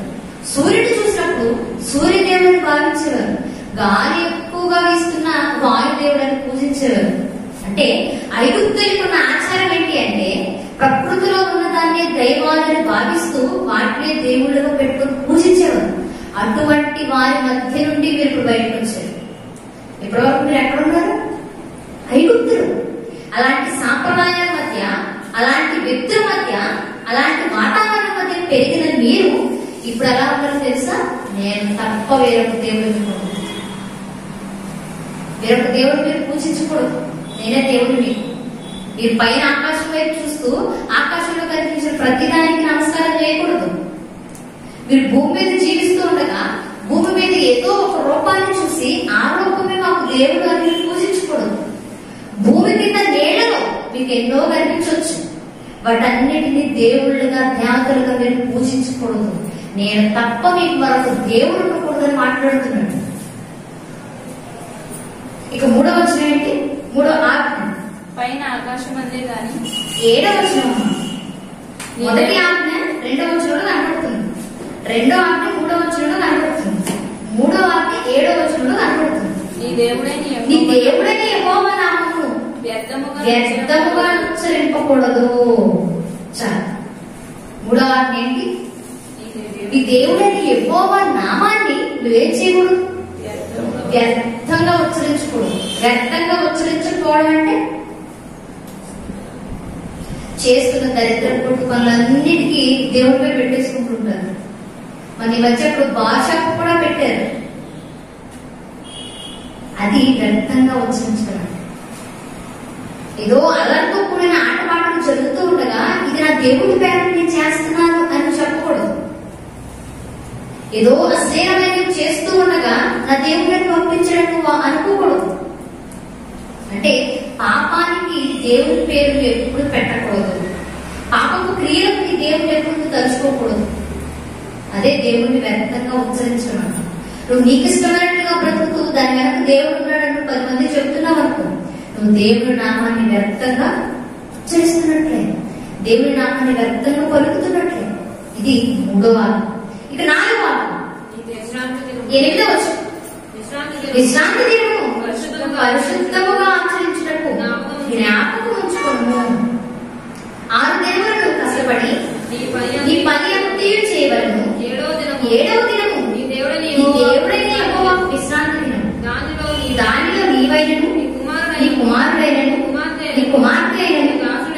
సూర్యుని చూసినప్పుడు సూర్యదేవుడిని భావించేవారు. గాలి ఎక్కువగా వీస్తున్న వాయుదేవుడని పూజించేవారు. అంటే ఐగుప్తులకున్న ఆచారం ఏంటి అంటే ప్రకృతిలో ఉన్నదాన్ని దైవాలని భావిస్తూ వాటినే దేవుళ్ళగా పెట్టుకుని పూజించేవారు. అటువంటి వారి మధ్య నుండి మీరు ఇప్పుడు బయటకు వచ్చారు. ఇప్పటివరకు మీరు ఎక్కడున్నారు? ఐగుప్తులు. అలాంటి సాంప్రదాయాల మధ్య, అలాంటి వ్యక్తుల మధ్య, అలాంటి వాతావరణం మధ్య పెరిగిన మీరు ఇప్పుడు ఇప్పుడు ఎలా ఉన్నారో తెలుసా? నేను తప్ప వేరొక దేవుడిని వేరొక దేవుడు మీరు పూజించకూడదు, నేనే దేవుడు మీకు. మీరు పైన ఆకాశం వైపు చూస్తూ ఆకాశంలో కనిపించిన ప్రతిదానికి నమస్కారం చేయకూడదు. మీరు భూమి మీద జీవిస్తూ ఉండగా భూమి మీద ఏదో ఒక రూపాన్ని చూసి ఆ రూపమే మాకు దేవుడు అని మీరు పూజించకూడదు. భూమి కింద నేలలో మీకు ఎన్నో కనిపించవచ్చు, వాటన్నిటినీ దేవుళ్ళుగా దేవతలుగా మీరు పూజించకూడదు. నేను తప్ప మీకు మరొక దేవుడు ఉండకూడదని మాట్లాడుతున్నాడు. ఇక మూడవ వచనం ఏంటి? మూడవ ఆజ్ఞ పైన ఆకాశం అందే గాని. 7వ వచనం మొదటి ఆజ్ఞ 2వ వచనంలో కనబడుతుంది, 2వ ఆజ్ఞ 3వ వచనంలో కనబడుతుంది, 3వ ఆజ్ఞ 7వ వచనంలో కనబడుతుంది. నీ దేవుడైన యెహోవా నామమును వ్యర్థముగా ఉచ్చరింపకూడదు. చాలు. 3వ ఆజ్ఞ ఏంటి? నీ దేవుడైన యెహోవా నామాన్ని నువ్వేం చేయకూడదు? వ్యర్థంగా ఉచ్చరించకూడదు. వ్యర్థంగా ఉచ్చరించకపోవడం అంటే చేస్తున్న దరిద్ర పుట్టు పనులన్నిటికీ దేవుడి మీద పెట్టేసుకుంటుంటారు. మన ఈ మధ్య ఇప్పుడు భాష కూడా పెట్టారు. అది వ్యర్థంగా ఉచ్చరించడం. ఏదో అలర్తో కూడిన ఆటపాటలు జరుగుతూ ఉండగా ఇది నా దేవుడి పేరు నేను చేస్తున్నాను అని చెప్పకూడదు. ఏదో అశ్లీలమైనవి చేస్తూ ఉండగా నా దేవుడిని పంపించడానికి అనుకోకూడదు. అంటే పాపానికి దేవుని పేరు ఎప్పుడు పెట్టకూడదు. పాపపు క్రియలకు నీ దేవుని ఎప్పుడు తలుచుకోకూడదు. అదే దేవుడిని వ్యర్థంగా ఉచ్చరించడం. నువ్వు నీకు ఇష్టమైనట్టుగా బ్రతుకుతూ దాని వెనక దేవుడు ఉన్నాడని 10 మంది చెప్తున్నావు అనుకో, నువ్వు దేవుడి నామాన్ని వ్యర్థంగా ఉచ్చరిస్తున్నట్లే, దేవుడి నామాన్ని వ్యర్థంగా పలుకుతున్నట్లే. ఇది 3వ ఆజ్ఞ. ఇక 4వ ఆజ్ఞ 8వ వచనం. విశ్రాంతి దినమును పరిశుద్ధముగా ఆచరించుటకు జ్ఞాపకం ఉంచుకొను. 6 దినములను కష్టపడి నీ పని అంతా చేయవలను. 7వ దినము నీ దేవుడైన యెహోవాకు విశ్రాంతి దినము. దానిలో నీవైనను నీ కుమారుడైనను నీ కుమార్తె అయినను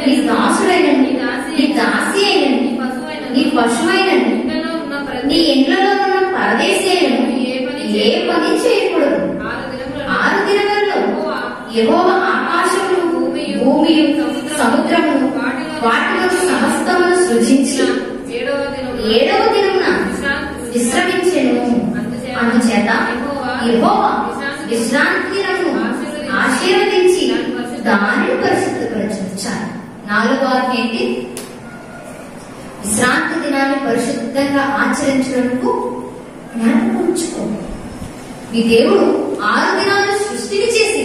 నీ దాసుడైనను నీ దాసి అయినను నీ పశువైనను నీ ఇండ్లలో ఉన్న పరదేశి అయినను ఏ పని చేయకూడదు. 6 దినములలో యెహోవా ఆకాశమును భూమియు సముద్రమును వాటిలో సమస్తమును సృజించి 7వ దినమున విశ్రమించెను. అందుచేత యెహోవా విశ్రాంతి దినమును ఆశీర్వదించి దానిని పరిశుద్ధపరచుచారు. 4వ ఆజ్ఞ ఏంటి? విశ్రాంతి దినాన్ని పరిశుద్ధంగా ఆచరించడానికి జ్ఞాపకం ఉంచుకో. మీ దేవుడు 6 దినాలు సృష్టిని చేసి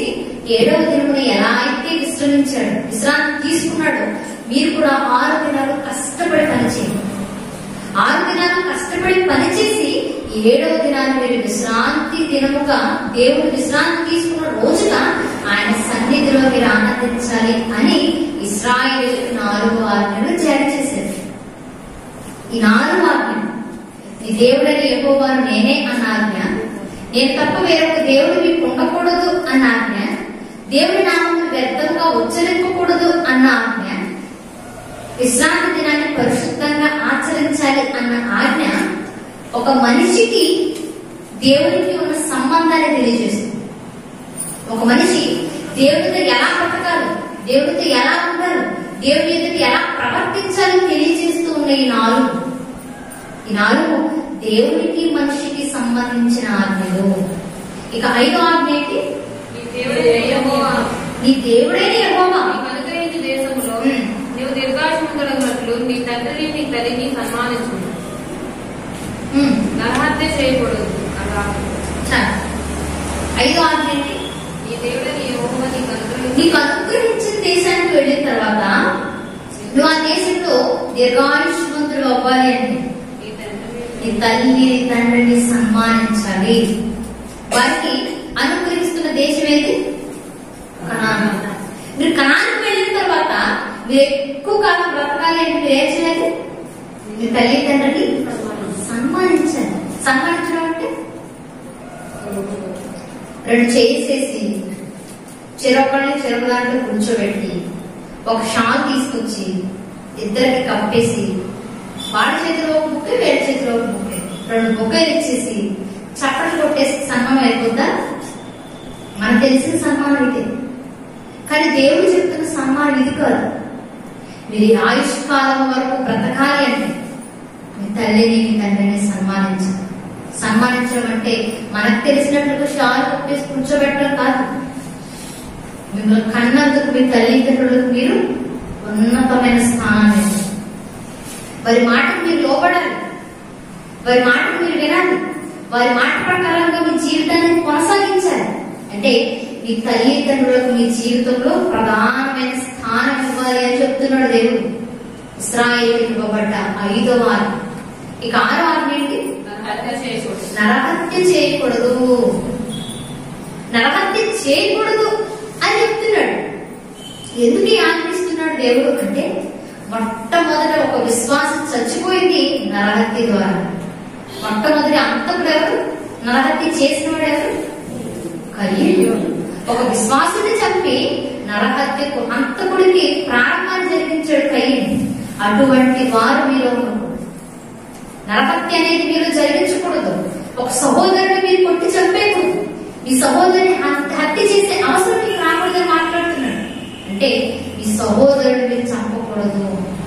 7వ దినమున ఎలా అయితే విశ్రాంతి తీసుకున్నాడో మీరు కూడా 6 దినాలు కష్టపడి పనిచేయండి. 6 దినాలు కష్టపడి పనిచేసి 7వ దినాన్ని మీరు విశ్రాంతి దినముగా దేవుడు విశ్రాంతి తీసుకున్న రోజుగా ఆయన సన్నిధిలో మీరు ఆనందించాలి అని ఇశ్రాయేలుకు 4వ ఆజ్ఞను జారీ చేశారు. ఈ 4వ ఆజ్ఞ నీ దేవుడని యెహోవాను నేనే అన్న ఆజ్ఞ, నేను తప్ప వేరొక దేవుడు మీకు ఉండకూడదు అన్న ఆజ్ఞ, దేవుడి నామమును వ్యర్థంగా ఉచ్చరింపకూడదు అన్న ఆజ్ఞ, విశ్రాంతి దినాన్ని పరిశుద్ధంగా ఆచరించాలి అన్న ఆజ్ఞ ఒక మనిషికి దేవుడికి ఉన్న సంబంధాన్ని తెలియజేస్తుంది. ఒక మనిషి దేవుడితో ఎలా బ్రతకాలి, దేవుడితో ఎలా ఉండాలి, దేవుడి ఎదుటి ఎలా ప్రవర్తించాలి తెలియజేస్తూ ఉన్న ఈ 4 దేవునికి మనిషికి సంబంధించిన ఆజ్ఞలు. ఇక 5వ ఆజ్ఞ ఏంటి? నీ దేవుడైన యెహోవా అనుగ్రహించిన దేశంలో నీవు దీర్ఘాయుష్మంతుడగునట్లు నీ తండ్రిని నీ తల్లిని సన్మానించు. నరహత్య చేయకూడదు. 5వ ఆజ్ఞ ఏంటి? నీ దేవుడైన యెహోవా నీకు అనుగ్రహించిన దేశానికి వెళ్ళిన తర్వాత నువ్వు ఆ దేశంలో దీర్ఘాయుష్మంతుడు అవ్వాలి అంటే నీ తల్లి తండ్రిని సన్మానించాలి. వారికి అనుగ్రహిస్తున్న దేశం ఏది? కనాను. మీరు కనానికి వెళ్ళిన తర్వాత మీరు ఎక్కువ కాలం బ్రతకాలి అంటే మీరు ఏం చేయాలి? మీ తల్లి తండ్రిని సన్మానించాలి. సన్మానించడం అంటే 2 చేసేసి చెరొకళ్ళని చెరువు దాంట్లో కూర్చోబెట్టి ఒక షాల్ తీసుకొచ్చి ఇద్దరికి కప్పేసి వాడి చేతిలో ఒక ముక్క వేడి చేతిలో ఒక ముక్క రెండు బొక్కలు ఇచ్చేసి చప్పట్లు కొట్టేసి సన్మానం అయిపోద్దా? మనకు తెలిసిన సన్మానం ఇదే. కానీ దేవుడు చెప్తున్న సన్మానం ఇది కాదు. మీరు ఆయుష్ కాలం వరకు బ్రతకాలి అంటే మీ తల్లిని మీ తండ్రిని సన్మానించాలి. సన్మానించడం అంటే మనకు తెలిసినట్లుగా షాల్ కొట్టేసి కూర్చోబెట్టడం కాదు. మిమ్మల్ని కన్నందుకు మీ తల్లిదండ్రులకు మీరు ఉన్నతమైన స్థానం ఇవ్వాలి. వారి మాటకు మీరు లోబడాలి, వారి మాటకు మీరు వినాలి, వారి మాట ప్రకారంగా మీ జీవితాన్ని కొనసాగించాలి. అంటే మీ తల్లిదండ్రులకు మీ జీవితంలో ప్రధానమైన స్థానం ఇవ్వాలి అని చెప్తున్నాడు దేవుడు. ఇశ్రాయేలుకి ఇవ్వబడ్డ 5వ ఆజ్ఞ. ఇక 6వ ఆజ్ఞ ఏంటి? నరహత్య చేయకూడదు. నరహత్య చేయకూడదు అని చెప్తున్నాడు. ఎందుకు ఈ ఆజ్ఞిస్తున్నాడు దేవుడు అంటే, మొట్టమొదట ఒక విశ్వాసం చచ్చిపోయింది నరహత్య ద్వారా. మొట్టమొదటి అంతకుడు ఎవరు? నరహత్య చేసిన వాడు ఎవరు? కయ్యూను. ఒక విశ్వాసుని చంపి నరహత్యకు అంతకుడికి ప్రారంభాన్ని జరిగించాడు కయ్యూను. అటువంటి వారు మీరు ఉండకూడదు. నరహత్య అనేది మీరు జరిగించకూడదు. ఒక సహోదరుని మీరు కొట్టి చంపేయకూడదు. ఈ సహోదరుని హత్య చేసే అవసరం మీకు రాకూడదని మాట్లాడుతున్నాడు. అంటే ఈ సహోదరుని మీరు చంపకూడదు.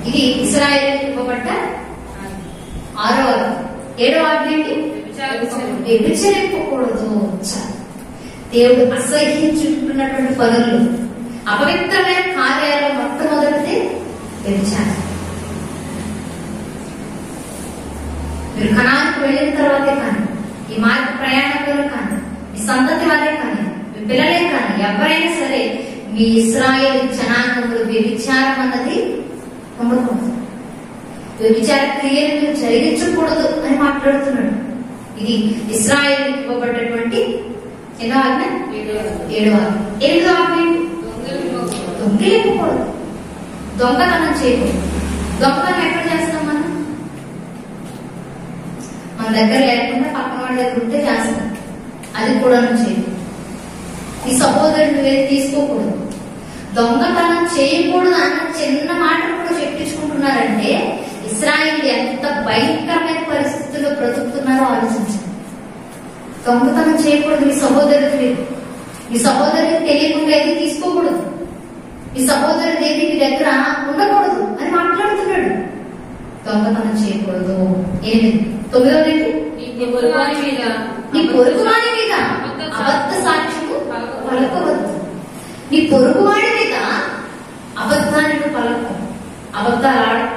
ఇది ఇశ్రాయేలుకి ఇవ్వబడ్డ 6వ. 7వ ఆజ్ఞ ఏంటి? వ్యభిచరింపకూడదు. దేవుడు అసహ్యించుకుంటున్నటువంటి పనులు, అపవిత్రమైన కార్యాలు మొట్టమొదటిది వ్యభిచారం. మీరు కనానికి వెళ్ళిన తర్వాతే కానీ, ఈ మార్గ ప్రయాణంలో కానీ, మీ సంతతి వారే కానీ, మీ పిల్లలే కానీ ఎవరైనా సరే మీ ఇశ్రాయేలు జనాంగంలో వ్యభిచారం అన్నది ఉండకూడదు. వ్యభిచార క్రియలు మీరు జరిగించకూడదు అని మాట్లాడుతున్నాడు. ఇది ఇశ్రాయేలు ఇవ్వబడ్డటువంటి ఎన్నో ఆజ్ఞ? 7వ ఆజ్ఞ. 8వ ఆజ్ఞ దొంగిలింపకూడదు. దొంగతనం చేయకూడదు. దొంగతనం ఎక్కడ చేస్తాం మనం? మన దగ్గర లేకుండా పక్కన వాళ్ళ దగ్గర ఉంటే చేస్తాం. అది కూడా చేయకూడదు. ఈ సహోదరుని వేరు తీసుకోకూడదు. దొంగతనం చేయకూడదు అన్న చిన్న మాట కూడా చెప్పించుకుంటున్నారంటే ఇశ్రాయేలు ఎంత భయంకరమైన పరిస్థితుల్లో బ్రతుకుతున్నారో ఆలోచించండి. దొంగతనం చేయకూడదు. మీ సహోదరుడు లేదు, మీ సహోదరుడికి తెలియకుండా ఏది తీసుకోకూడదు, మీ సహోదరుడు ఏది మీ దగ్గర ఉండకూడదు అని మాట్లాడుతున్నాడు. దొంగతనం చేయకూడదు. 9వ నీ పొరుగువాడి మీద అబద్ధ సాక్ష్యము పలకవద్దు. నీ పొరుగువాడి మీద అబద్ధాన్ని పలక, అబద్ధాలు ఆడకు.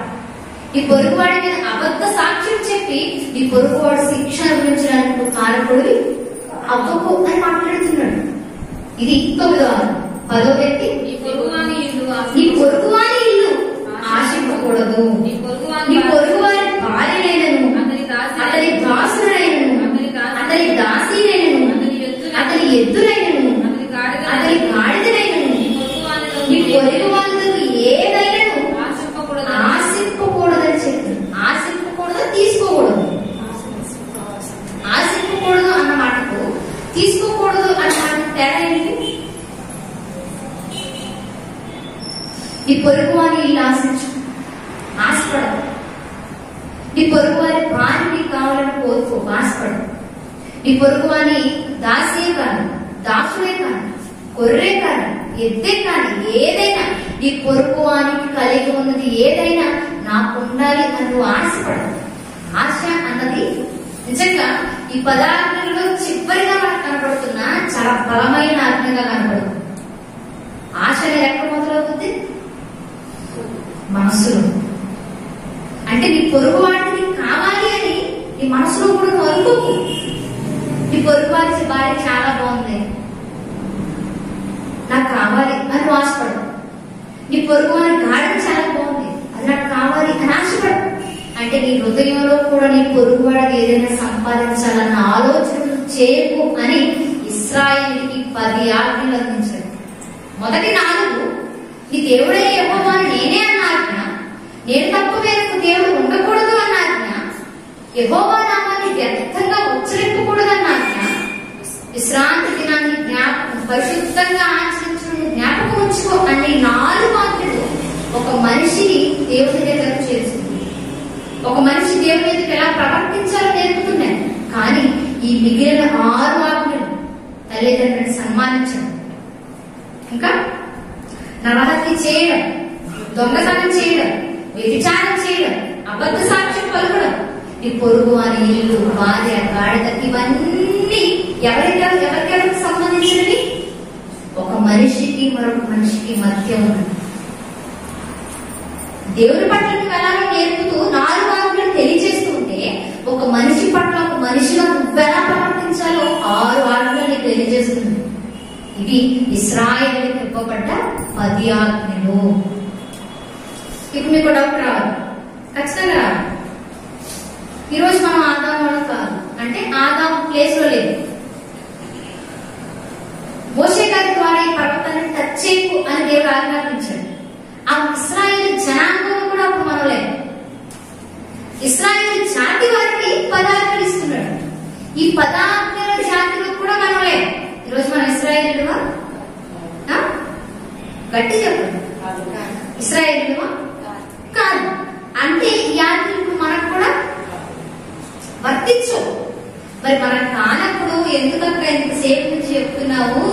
నీ పొరుగువాడి మీద అబద్ధ సాక్ష్యం చెప్పి నీ పొరుగువాడు శిక్ష అనుభవించడానికి కారకుడివి అవ్వకు అని మాట్లాడుతున్నాడు. ఇది 9వ. 10వ వ్యక్తి నీ పొరుగువాని ఇల్లు ఆశింపకూడదు. నీ పొరుగువారి భార్యలైనను, అతని దాసులైనను, అతని దాసీలైనను, అతని ఎద్దులైనను, అతని గాడిదలైనను, నీ పొరుగు వాళ్ళకు ఏదైనాను ఆశింపకూడదని చెప్తుంది. ఆశింపకూడదు, తీసుకోకూడదు. ఆశింపకూడదు అన్న మాటకు తీసుకోకూడదు అన్న మాట తేడా ఏంటి? నీ పొరుగు వారి ఇల్లు ఆశపడదు. నీ పొరుగు వారి భార్య నీకు కావాలని కోరుకో, ఆశపడదు. నీ పొరుగు వారి దాసే కాదు, దాసుడే కాదు, గొర్రె కాదు, ఎద్దే కాదు, ఏదైనా నీ పొరుగు వారికి కలిగి ఉన్నది ఏదైనా నాకు ఉండాలి అని నువ్వు ఆశపడదు. ఆశ అన్నది నిజంగా ఈ పదార్థంలో చివరిగా మనకు కనపడుతున్న చాలా బలమైన ఆజ్ఞగా కనపడుతుంది. ఆశ అనేది ఎక్కడ మొదలవుతుంది? మనసులో. అంటే నీ పొరుగు వాడిని కావాలి అని నీ మనసులో కూడా నువ్వు అనుకోకు. నీ పొరుగు వారి భార్య చాలా బాగుంది, నాకు కావాలి అని నువ్వు ఆశపడదు. నీ పొరుగు వారి గాడి చాలా బాగుంది, అది నాకు కావాలి అని ఆశపడదు. అంటే నీ హృదయంలో కూడా నీ పొరుగు వాడికి ఏదైనా సంపాదించాలన్న ఆలోచనలు చేయకు అని ఇశ్రాయేలుకి 10 ఆజ్ఞలు అందించాడు. మొదటి 4 నీ దేవుడే యెహోవా నేనే అన్న ఆజ్ఞ, నేను తప్ప వేరొక దేవుడు ఉండకూడదు అన్న ఆజ్ఞ, యెహోవా నామాన్ని వ్యర్థంగా ఉచ్చరింపకూడదు అన్న ఆజ్ఞ, విశ్రాంతి దినాన్ని పరిశుద్ధంగా ఆచరించడం జ్ఞాపకం ఉంచుకో అనే 4 ఆజ్ఞలు ఒక మనిషిని దేవుని దగ్గరకు చేస్తుంది. ఒక మనిషి దేవుని మీదకి ఎలా ప్రవర్తించాలో నేర్పుతున్నాయి. మిగిలిన 6 ఆజ్ఞలు తల్లిదండ్రులను సన్మానించడం, ఇంకా నరహత్య చేయడం, దొంగతనం చేయడం, వ్యభిచారం చేయడం, అబద్ధ సాక్ష్యం పలకడం, ఈ పొరుగు అని ఇల్లు, భార్య, గాడిద, ఇవన్నీ ఎవరికెవరికి సంబంధించినవి? ఒక మనిషికి మరొక మనిషికి మధ్య ఉన్నది. దేవుని పట్ల నువ్వు ఎలాగో నేర్పుతూ 4 ఆజ్ఞలు తెలియజేస్తూ ఉంటే, ఒక మనిషి పట్ల ఒక మనిషిగా నువ్వెలా ప్రవర్తించాలో 6 ఆజ్ఞలు తెలియజేస్తుంది. ఇవి ఇశ్రాయేలుకి ఇవ్వబడ్డ 10 ఆజ్ఞలు. ఇప్పుడు మీకు డౌట్ రావాలి, ఖచ్చితంగా రావాలి. ఈరోజు మనం ఆదాం వాళ్ళు కాదు, అంటే ఆదాం ప్లేస్ లో లేదు. మోషే గారి ద్వారా ఈ పర్వతాన్ని టచ్ చేయకు అని దేవుడు ఆజ్ఞాపించాడు. ఆ ఇశ్రాయేలు జనాంగం కూడా అప్పుడు మనం లేదు. ఇశ్రాయేలు జాతి వారికి 10 ఆజ్ఞలు ఇస్తున్నాడు. ఈ 10 ఆజ్ఞల జాతిలో కూడా మనం లేదు. ఈరోజు మనం ఇశ్రాయేలువా? గట్టి చెప్పండి, ఇశ్రాయేలువా కాదు. అంటే ఈ ఆజ్ఞలు మనకు కూడా వర్తించు. మరి మనకు కానప్పుడు ఎందుకక్క ఎంతసేపు నుంచి చెప్తున్నావు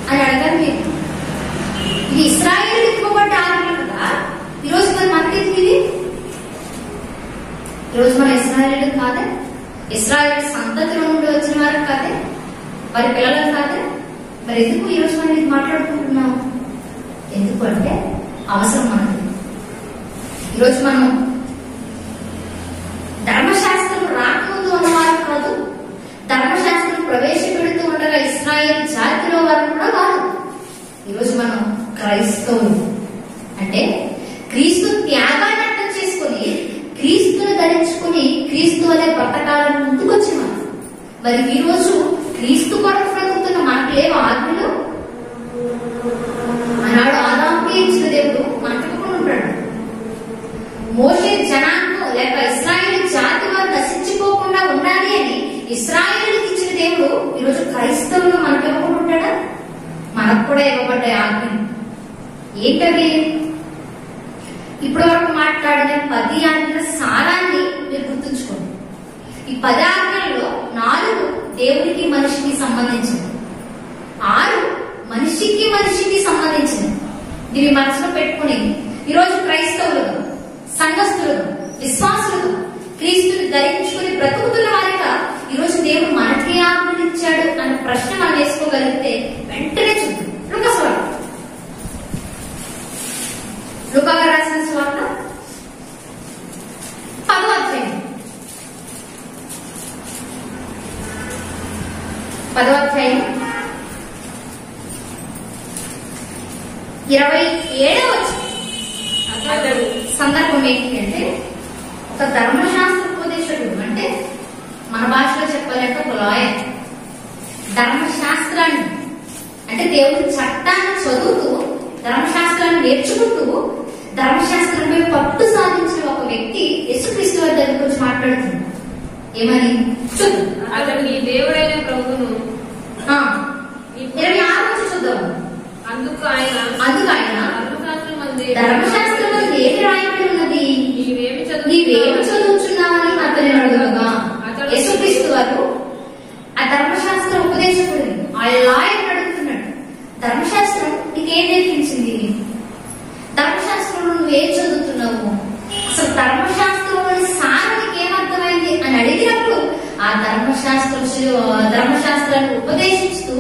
అని అడగాలి మీరు. ఇది ఇశ్రాయేలు ఇవ్వబడ్డ ఆజ్ఞలు కదా. ఈరోజు మరి మనకి ఇది, ఈరోజు మన ఇశ్రాయేలు కాదే, ఇశ్రాయేలు సంతతిలో నుండి వచ్చిన వారు కాదే, వారి పిల్లలు కాదే. మరి ఎందుకు ఈరోజు మనం ఇది మాట్లాడుకుంటున్నాము? ఎందుకంటే అవసరం మనకి. ఈరోజు మనం ధర్మశాస్త్రం రాకముందు ఉన్నవారు కాదు, ధర్మశాస్త్రం ప్రవేశపెడుతూ ఉండగా ఇశ్రాయేల్ జాతిలో వారు కూడా కాదు. ఈరోజు మనం క్రైస్తవులు, అంటే క్రీస్తు త్యాగాన్ని అర్థం చేసుకుని క్రీస్తును ధరించుకుని క్రీస్తు అనే బ్రతకాలను ముందుకొచ్చిన వారు. మరి ఈరోజు క్రీస్తు కొరకు బ్రతుకుతున్న మనకు లేవు ఆజ్ఞలు? ఆనాడు ఆదాముకి ఇచ్చిన దేవుడు మనకు కూడా ఉంటాడు. మోషే జనాంగం లేక ఇశ్రాయేలు జాతి వారు నశించిపోకుండా ఉండాలి అని ఇశ్రాయేలుకి ఇచ్చిన దేవుడు ఈరోజు క్రైస్తవులు మనకు ఇవ్వకుండా ఉంటాడా? మనకు కూడా ఇవ్వబడ్డాయి ఆజ్ఞలు. ఏంటవి? ఇప్పటి వరకు మాట్లాడిన 10 ఆజ్ఞల సారాన్ని మీరు గుర్తుంచుకోండి. ఈ 10 ఆజ్ఞలలో 4 దేవునికి మనిషికి సంబంధించింది, 6 మనిషికి సంబంధించింది. ఇవి మనసులో పెట్టుకుని ఈరోజు క్రైస్తవులుగా, సంఘస్థులుగా, విశ్వాసులుగా క్రీస్తుని ధరించుకుని బ్రతుకుతున్న వారిగా ఈరోజు దేవుడు మనకే ఆజ్ఞలు ఇచ్చాడు అనే ప్రశ్న మనం వేసుకోగలిగితే వెంటనే చూద్దాం. లూకా రాసిన సువార్త 10వ అధ్యాయం 27వ సందర్భం ఏంటి అంటే, ఒక ధర్మశాస్త్ర ఉపదేశకుడు, అంటే మన భాషలో చెప్పాలంటే ఒక లాయర్, ధర్మశాస్త్రాన్ని అంటే దేవుడి చట్టాన్ని చదువుతూ ధర్మశాస్త్రాన్ని నేర్చుకుంటూ ధర్మశాస్త్రంపై పట్టు సాధించిన ఒక వ్యక్తి యేసుక్రీస్తు వారి దగ్గర గురించి మాట్లాడుతుంది. ఏమని చూద్దాం. అతడు నీ దేవుడైన ప్రభువును 26 నుంచి చూద్దాం. అందుకు ఆయన ధర్మశాస్త్రం మంది ఏమి రాయబడి ఉన్నది, నీవేమి చదువుతున్నావని అతని అడుగుగా యేసుక్రీస్తు వారు ఆ ధర్మశాస్త్ర ఉపదేశకుడు ఆ లాయర్ అడుగుతున్నాడు, ధర్మశాస్త్రం నీకేం నేర్పించింది? ధర్మశాస్త్రంలో నువ్వేం చదువుతున్నావు? అసలు ధర్మశాస్త్రంలోని సారం నీకేమర్థమైంది అని అడిగినప్పుడు ఆ ధర్మశాస్త్రాన్ని ఉపదేశిస్తూ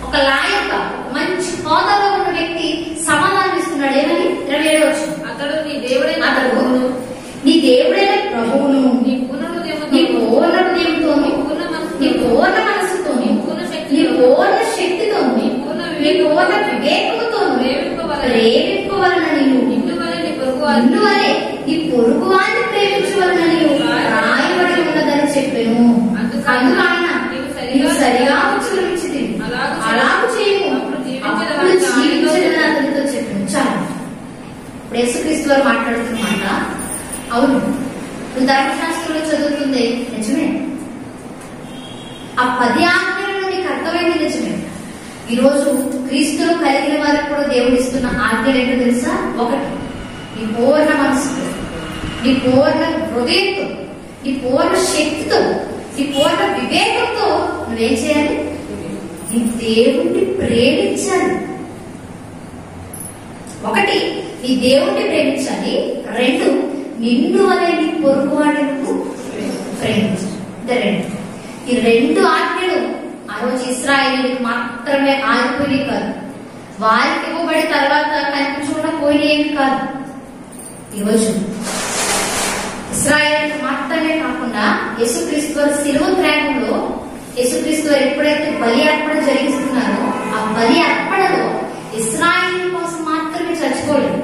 ఒక లాయర్గా మంచి హోదాలో ఉన్న వ్యక్తి సమాధానం ఇస్తున్నాడు. ఏమని? 27వ వచనం. అతడు నీ దేవుడైన ప్రభువును నీ పూర్ణ హృదయంతో, నీ పూర్ణ మనసుతో, నీ పూర్ణ శక్తితో, నీ పూర్ణ వివేకముతో ప్రేమింపవలనని, అందువలే నీ పొరుగువాన్ని ప్రేమించవలనని రాయబడి ఉన్నదని చెప్పాను. అందుకు ఆయన నీవు సరిగా ఉచ్చరించింది, అలాగూ చేయము, అప్పుడు జీవించదని అతనితో చెప్పాను. చాలా ఇప్పుడు యేసుక్రీస్తు వారు మాట్లాడుతున్నమాట. అవును, నువ్వు ధర్మశాస్త్రంలో చదువుతుంది నిజమే, ఆ 10 ఆజ్ఞలను నీకు అర్థమైంది నిజమే. ఈరోజు క్రీస్తులో కలిగిన వారికి కూడా దేవుడు ఇస్తున్న ఆజ్ఞలు ఏంటో తెలుసా? 1, నీ పూర్ణ మనసుతో, నీ పూర్ణ హృదయంతో, నీ పూర్ణ శక్తితో నీ పూర్ణ వివేకంతో నువ్వేం చేయాలి? నీ దేవుణ్ణి ప్రేమించాలి. ఒకటి, నీ దేవుణ్ణి ప్రేమించాలి. రెండు, నిన్ను వలె నీ పొరుగువాడిని నువ్వు ప్రేమించాలి. ఈ రెండు ఆజ్ఞలు ఆ రోజు ఇశ్రాయేలులకు మాత్రమే ఆగిపోయి కాదు, వారికి ఇవ్వబడి తర్వాత కనిపించకుండా పోయేవి కాదు. ఈరోజు ఇశ్రాయేలులకు మాత్రమే కాకుండా యేసుక్రీస్తు వారి శిలువ త్యాగంలో యేసుక్రీస్తు వారు ఎప్పుడైతే బలి అర్పణ జరిగిస్తున్నారో ఆ బలి అర్పణలో ఇశ్రాయేలు కోసం మాత్రమే చచ్చిపోలేదు,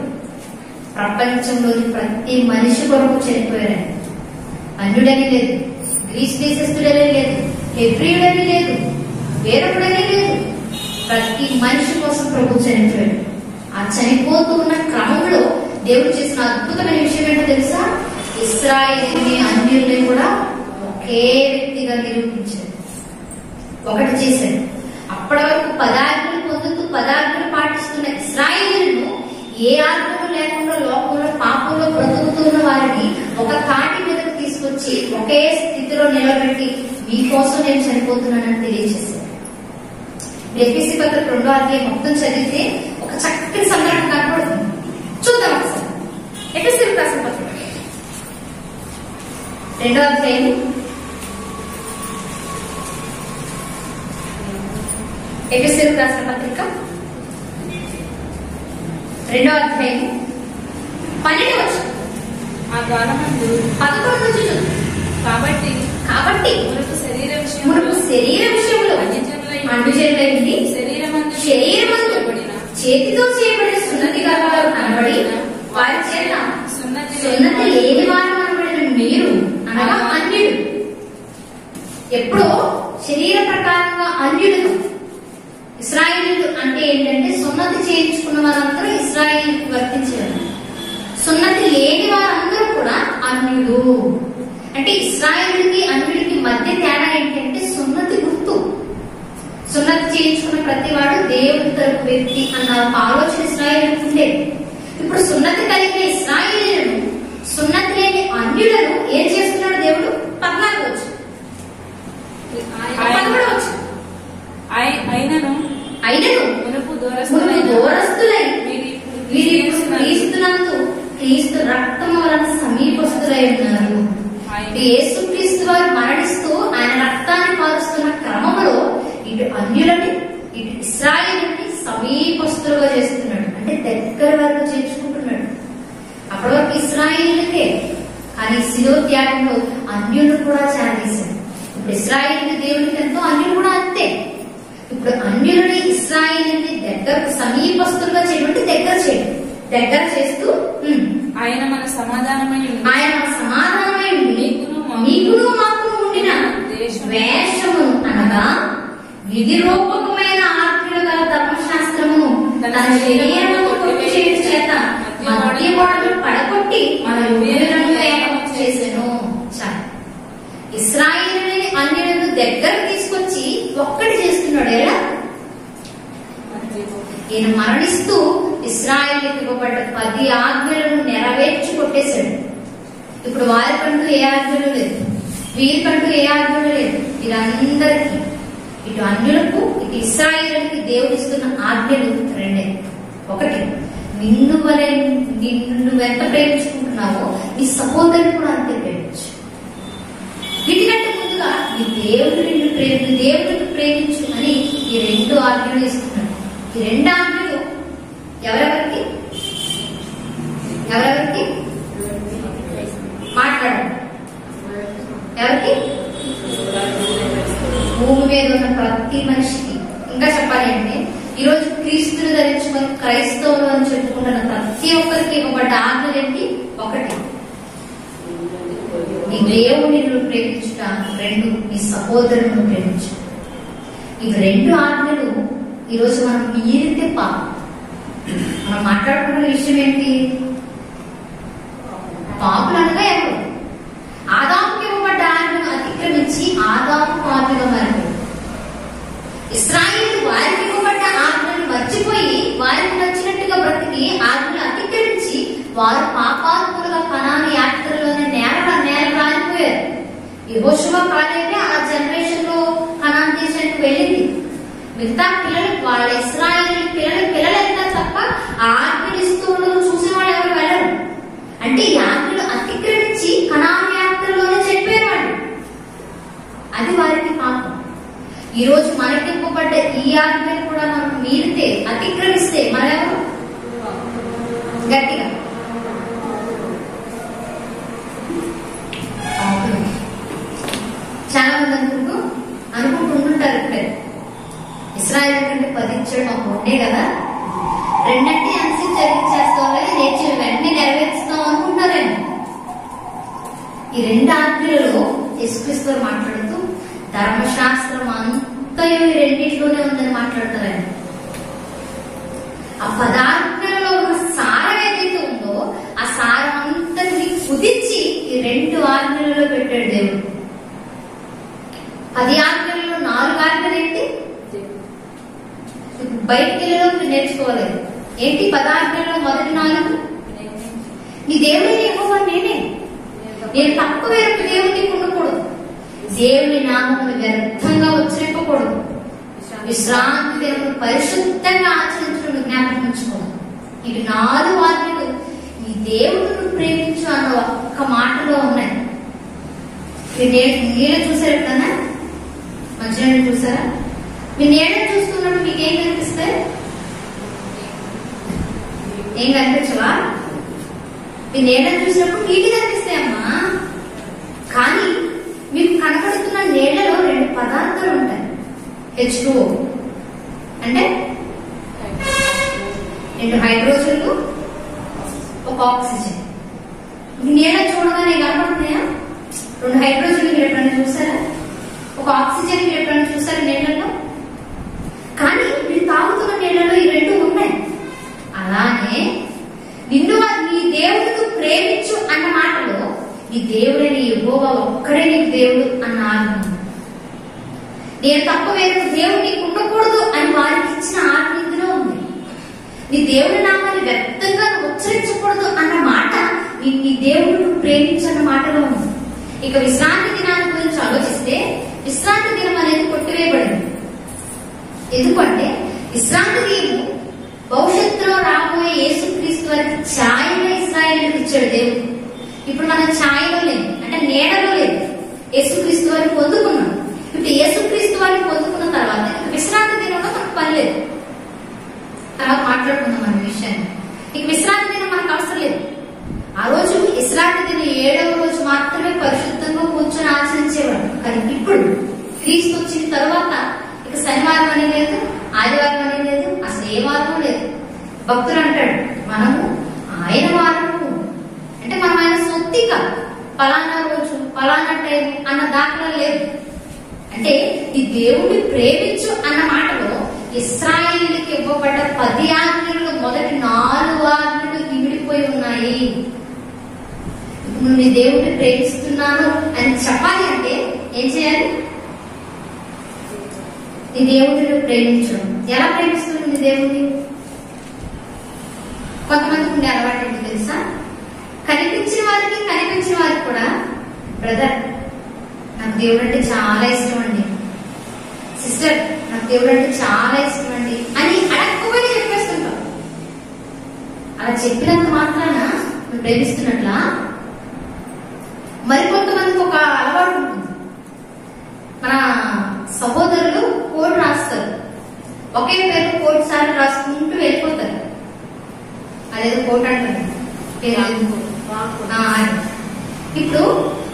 ప్రపంచంలోని ప్రతి మనిషి కొరకు చనిపోయారు. అన్యుడని లేదు, గ్రీస్ దేశస్థుడని లేదు, హెబ్రీయుడని లేదు, వేరొకడని లేదు, ప్రతి మనిషి కోసం ప్రభు చనిపోయాడు. ఆ చనిపోతూ ఉన్న క్రమంలో దేవుడు చేసిన అద్భుతమైన విషయం ఏంటో తెలుసా? ఇశ్రాయేలుని అన్యుల్ని కూడా ఒకే వ్యక్తిగా నిరూపించాడు. ఒకటి చేశాడు. అప్పటి వరకు పదార్థాలు పొందుతూ పదార్థాలు పాటిస్తున్న ఇశ్రాయేలును ఏ ఆజ్ఞలు లేకుండా లోకంలో పాపంలో బ్రతుకుతున్న వారిని ఒక తాటి మీదకు తీసుకొచ్చి ఒకే స్థితిలో నిలబెట్టి మీకోసం నేను చనిపోతున్నానని తెలియజేశాను. ఎఫెసీ పత్రిక 2వ అధ్యాయం మొత్తం చదివితే ఒక చక్కటి సంఘటన కనపడుతుంది. చూద్దాం ఒకసారి. ఎఫెసీయులకు రాసిన పత్రిక 2వ అధ్యాయం ఎఫెసీయులకు రాసిన పత్రిక 2వ అధ్యాయం 12వ వచనం. ఆ కాలమందు 11 నుంచి చూద్దాం. కాబట్టి మునుపు శరీర విషయంలో అన్యజనులైంది శరీరమందు చేతితో చేయబడిన సున్నతి గలవారు కనబడి వారి చేత సున్నతి లేని వారు అనబడిన మీరు అనగా అన్యుడు. ఎప్పుడో శరీర ప్రకారంగా అన్యుడు. ఇశ్రాయేలీయులు అంటే ఏంటంటే సున్నతి చేయించుకున్న వారందరూ ఇశ్రాయేలీయులకు వర్తించారు. సున్నతి లేని వారందరూ కూడా అన్యుడు. అంటే ఇశ్రాయేలుకి అన్యుడికి మధ్య తేడా ఏంటంటే సున్నతి గుర్తు. సున్నతి చేయించుకున్న ప్రతి వాడు దేవుడి తరపు వ్యక్తి అన్న ఆలోచన ఇశ్రాయేలుకు ఉండేది. ఇప్పుడు సున్నతి కలిగిన ఇశ్రాయేలీయులను సున్నతి లేని అన్యులను ఏం చేస్తున్నాడు దేవుడు? 14 వచ్చు అయినను మునుపు దూరస్తులై వీరు క్రీస్తు రక్తము వలన సమీపస్తులై ఉన్నారు. యేసు క్రీస్తు వారు మరణిస్తూ ఆయన రక్తాన్ని పారుస్తున్న క్రమంలో ఇటు అన్యులని ఇటు ఇశ్రాయేలుని సమీపస్తులుగా చేస్తున్నాడు. అంటే దగ్గర వరకు చేర్చుకుంటున్నాడు. అప్పటి వరకు ఇశ్రాయేలుకే, కానీ శిలువ త్యాగంలో అన్యులు కూడా చేరదీశాడు. ఇప్పుడు ఇశ్రాయేలు దేవునికి ఎంతో, అన్యులు కూడా అంతే. ఇప్పుడు అన్యులని ఇశ్రాయేలుని దగ్గరకు సమీపస్తులుగా చేయమంటే దగ్గర చేస్తూ ఆయన మన సమాధానమై ఉండి నీకును మాకును ఉండిన వేషము అనగా విధి రూపకమైన ఆజ్ఞలు గల ధర్మశాస్త్రము తన శరీరము కొట్టి చేయడం చేత మధ్య గోడలు పడగొట్టి మన యువకులను ఏకం చేసెను. ఇశ్రాయేలుని అన్యులను దగ్గర తీసుకొచ్చి ఒక్కటి చేస్తున్నాడు. ఎలా? ఈయన మరణిస్తూ ఇశ్రాయేలుకి ఇవ్వబడ్డ 10 ఆజ్ఞలను నెరవేర్చి కొట్టేశాడు. ఇప్పుడు వారికంటూ ఏ ఆజ్ఞలు లేదు, వీరికంటూ ఏ ఆజ్ఞలు లేదు. వీరందరికీ ఇటు అన్యులకు ఇటు ఇశ్రాయేలుకి దేవుడు ఇస్తున్న ఆజ్ఞలు రెండే. ఒకటి, నిన్ను ఎంత ప్రేమించుకుంటున్నావో నీ సహోదరుని కూడా అంతే ప్రేమించు. వీటికంటే ముందుగా నీ దేవుడిని ప్రేమించు అని ఈ 2 ఆజ్ఞలు ఇస్తున్నాడు. ఈ 2 ఆజ్ఞలు ఎవరెవరికి మాట్లాడండి. ఎవరికి? భూమి మీద ఉన్న ప్రతి మనిషికి. ఇంకా చెప్పాలి అంటే ఈరోజు క్రీస్తుని ధరించుకొని క్రైస్తవులు అని చెప్పుకుంటున్న ప్రతి ఒక్కరికి ఇవ్వబడ్డ ఆజ్ఞలు ఏంటి? ఒకటి, నీ దేవుని ప్రేమించుట. 2, నీ సహోదరులను ప్రేమించు. ఇవి 2 ఆజ్ఞలు ఈరోజు మనం మీరితే పాపం. మనం మాట్లాడుకున్న విషయం ఏంటి? పాపులు అనగా ఎవరు? ఆదాముకి ఇవ్వబడ్డ ఆజ్ఞను అతిక్రమించి ఆదాము పాపిగా మారిపోయాడు. ఇశ్రాయేలు వారికి ఇవ్వబడ్డ ఆజ్ఞను మర్చిపోయి వారికి నచ్చినట్టుగా బ్రతికి ఆజ్ఞను అతిక్రమించి వారు పాపాత్ములుగా కనాను యాత్రలోనే నేల రాలిపోయారు. యెహోషువ కాలేజే ఆ జనరేషన్ లో కనాన్ దేశానికి వెళ్ళింది. మిగతా పిల్లలు వాళ్ళ ఇశ్రాయేలు పిల్లలు వెళ్తారు తప్ప ఆ ఆజ్ఞలు ఇస్తూ ఉండదు చూసిన వాళ్ళు ఎవరు వెళ్ళరు. అంటే ఈ ఆజ్ఞలు అతిక్రమించి కనాన్ యాత్రలోనే చెప్పేవాళ్ళు. అది వారికి పాపం. ఈ రోజు మనకి ఇవ్వబడ్డ ఈ ఆజ్ఞలు కూడా మనం మీరితే అతిక్రమిస్తే మనెవరు? గట్టిగా చాలా మంది అనుకుంటుంటారు ఇప్పుడే ఇశ్రాయేలు కంటే 10 ఇచ్చాడు మాకు ఉండే కదా, రెండంటే అన్సిప్ జరిగించేస్తాం నేర్చి వెంటనే నెరవేరుస్తాం అనుకుంటారండి. ఈ 2 ఆజ్ఞలలో యేసుక్రీస్తు మాట్లాడుతూ ధర్మశాస్త్రం అంతయు ఈ రెండింటిలోనే ఉందని మాట్లాడతారండి. ఆ పదార్థంలో ఉన్న సారం ఏదైతే ఉందో ఆ సారం అంతటిని కుదించి ఈ 2 ఆజ్ఞలలో పెట్టాడు దేవుడు. 10 ఆజ్ఞలలో 4 ఆజ్ఞలు ఏంటి? బయటికి వెళ్ళలో నేర్చుకోవాలి. ఏంటి 10 ఆజ్ఞలలో మొదటి 4? నీ దేవుని యెహోవా నేనే, నేను తప్ప వేరొక దేవుని ఉండకూడదు, దేవుని నామమును వ్యర్థంగా ఉచ్చరింపకూడదు, విశ్రాంతి దినమును పరిశుద్ధంగా ఆచరించడం జ్ఞాపకం ఉంచుకోదు. ఇవి 4 ఆజ్ఞలు ఈ దేవుడును ప్రేమించు అన్న ఒక్క మాటలో ఉన్నాయి. నీళ్ళ చూసారు ఎప్పుడన్నా? మంచినీళ్ళు చూసారా? మీ నీళ్ళ చూస్తున్నప్పుడు మీకు ఏం కనిపిస్తాయి? ఏం కనిపించవా? మీ నీళ్ళ చూసినప్పుడు నీటి కనిపిస్తాయమ్మా. కానీ మీకు కనబడుతున్న నీళ్లలో 2 పదార్థాలు ఉంటాయి. H2O అంటే 2 హైడ్రోజన్లు, 1 ఆక్సిజన్. నీళ్ళ చూడగానే కనబడుతున్నాయా? 2 హైడ్రోజన్లు మీరు ఎప్పుడైనా చూసారా? 1 ఆక్సిజన్ మీరు ఎప్పుడైనా చూసారా నీళ్ళలో? కానీ మీరు తాగుతున్న నీళ్ళలో ఈ 2 ఉన్నాయి. అలానే నిన్ను నీ దేవుడిని ప్రేమించు అన్న మాటలో నీ దేవుడని యెహోవా ఒక్కడే నీకు దేవుడు అన్న ఆజ్ఞ. నేను తప్ప వేరే దేవుడు నీకు ఉండకూడదు అని వారికి ఇచ్చిన ఆజ్ఞ ఇందులో ఉంది. నీ దేవుడి నామాన్ని వ్యక్తంగా ఉచ్చరించకూడదు అన్న మాట నీ దేవుడు ప్రేమించన్న మాటలో ఉంది. ఇక విశ్రాంతి దినాన్ని గురించి ఆలోచిస్తే విశ్రాంతి దినం అనేది కొట్టివేయబడింది. ఎందుకంటే విశ్రాంతి దినం భవిష్యత్తులో రాబోయే యేసుక్రీస్తు వారికి ఛాయగా ఇశ్రాయేలుకు ఇచ్చాడు దేవుడు. ఇప్పుడు మనం ఛాయలో లేదు, అంటే నీడలో లేదు, యేసుక్రీస్తు వారిని పొందుకున్నాం. ఇప్పుడు యేసుక్రీస్తు వారిని పొందుకున్న తర్వాత విశ్రాంతి దినంలో మనకు పని లేదు. తర్వాత మాట్లాడుకుందాం మన విషయాన్ని. ఇక విశ్రాంతి దినం మనకు అవసరం లేదు. ఆ రోజు విశ్రాంతి దినం 7వ రోజు మాత్రమే పరిశుద్ధంగా కూర్చొని ఆచరించేవాడు. కానీ ఇప్పుడు క్రీస్తు వచ్చిన తర్వాత ఇక శనివారం అనేది లేదు, ఆదివారం అనేది లేదు, అసలు ఏ వారం లేదు. భక్తులు అంటాడు మనము ఆయన వారము అంటే మనం ఆయన సొత్తిక పలానా రోజు పలానా టైం అన్న దాఖలా లేదు. అంటే ఈ దేవుడిని ప్రేమించు అన్న మాటలో ఇశ్రాయేలుకి ఇవ్వబడ్డ 10 ఆజ్ఞలు మొదటి 4 ఆజ్ఞలు ఇమిడిపోయి ఉన్నాయి. ఇప్పుడు నీ దేవుడిని ప్రేమిస్తున్నాను అని చెప్పాలి అంటే ఏం చేయాలి? నీ దేవుడిని ప్రేమించడం. ఎలా ప్రేమిస్తుంది నీ దేవుడిని? కొంతమందికి ఉండే అలవాటు ఏంటి తెలుసా? కనిపించిన వారికి కూడా బ్రదర్ నాకు దేవుడు అంటే చాలా ఇష్టం అండి, సిస్టర్ నాకు దేవుడు అంటే చాలా ఇష్టం అండి అని అడగకపోయి చెప్పేస్తుంటాం. అలా చెప్పినంత మాత్రాన నువ్వు ప్రేమిస్తున్నట్లా? మరికొంతమందికి ఒక అలవాటు ఉంటుంది. మన సహోదరులు కోడ్ రాస్తారు, ఒకే పేరు కోటి సార్లు రాసుకుంటూ వెళ్ళిపోతారు. అదేదో కోట్ అంటారు. ఇప్పుడు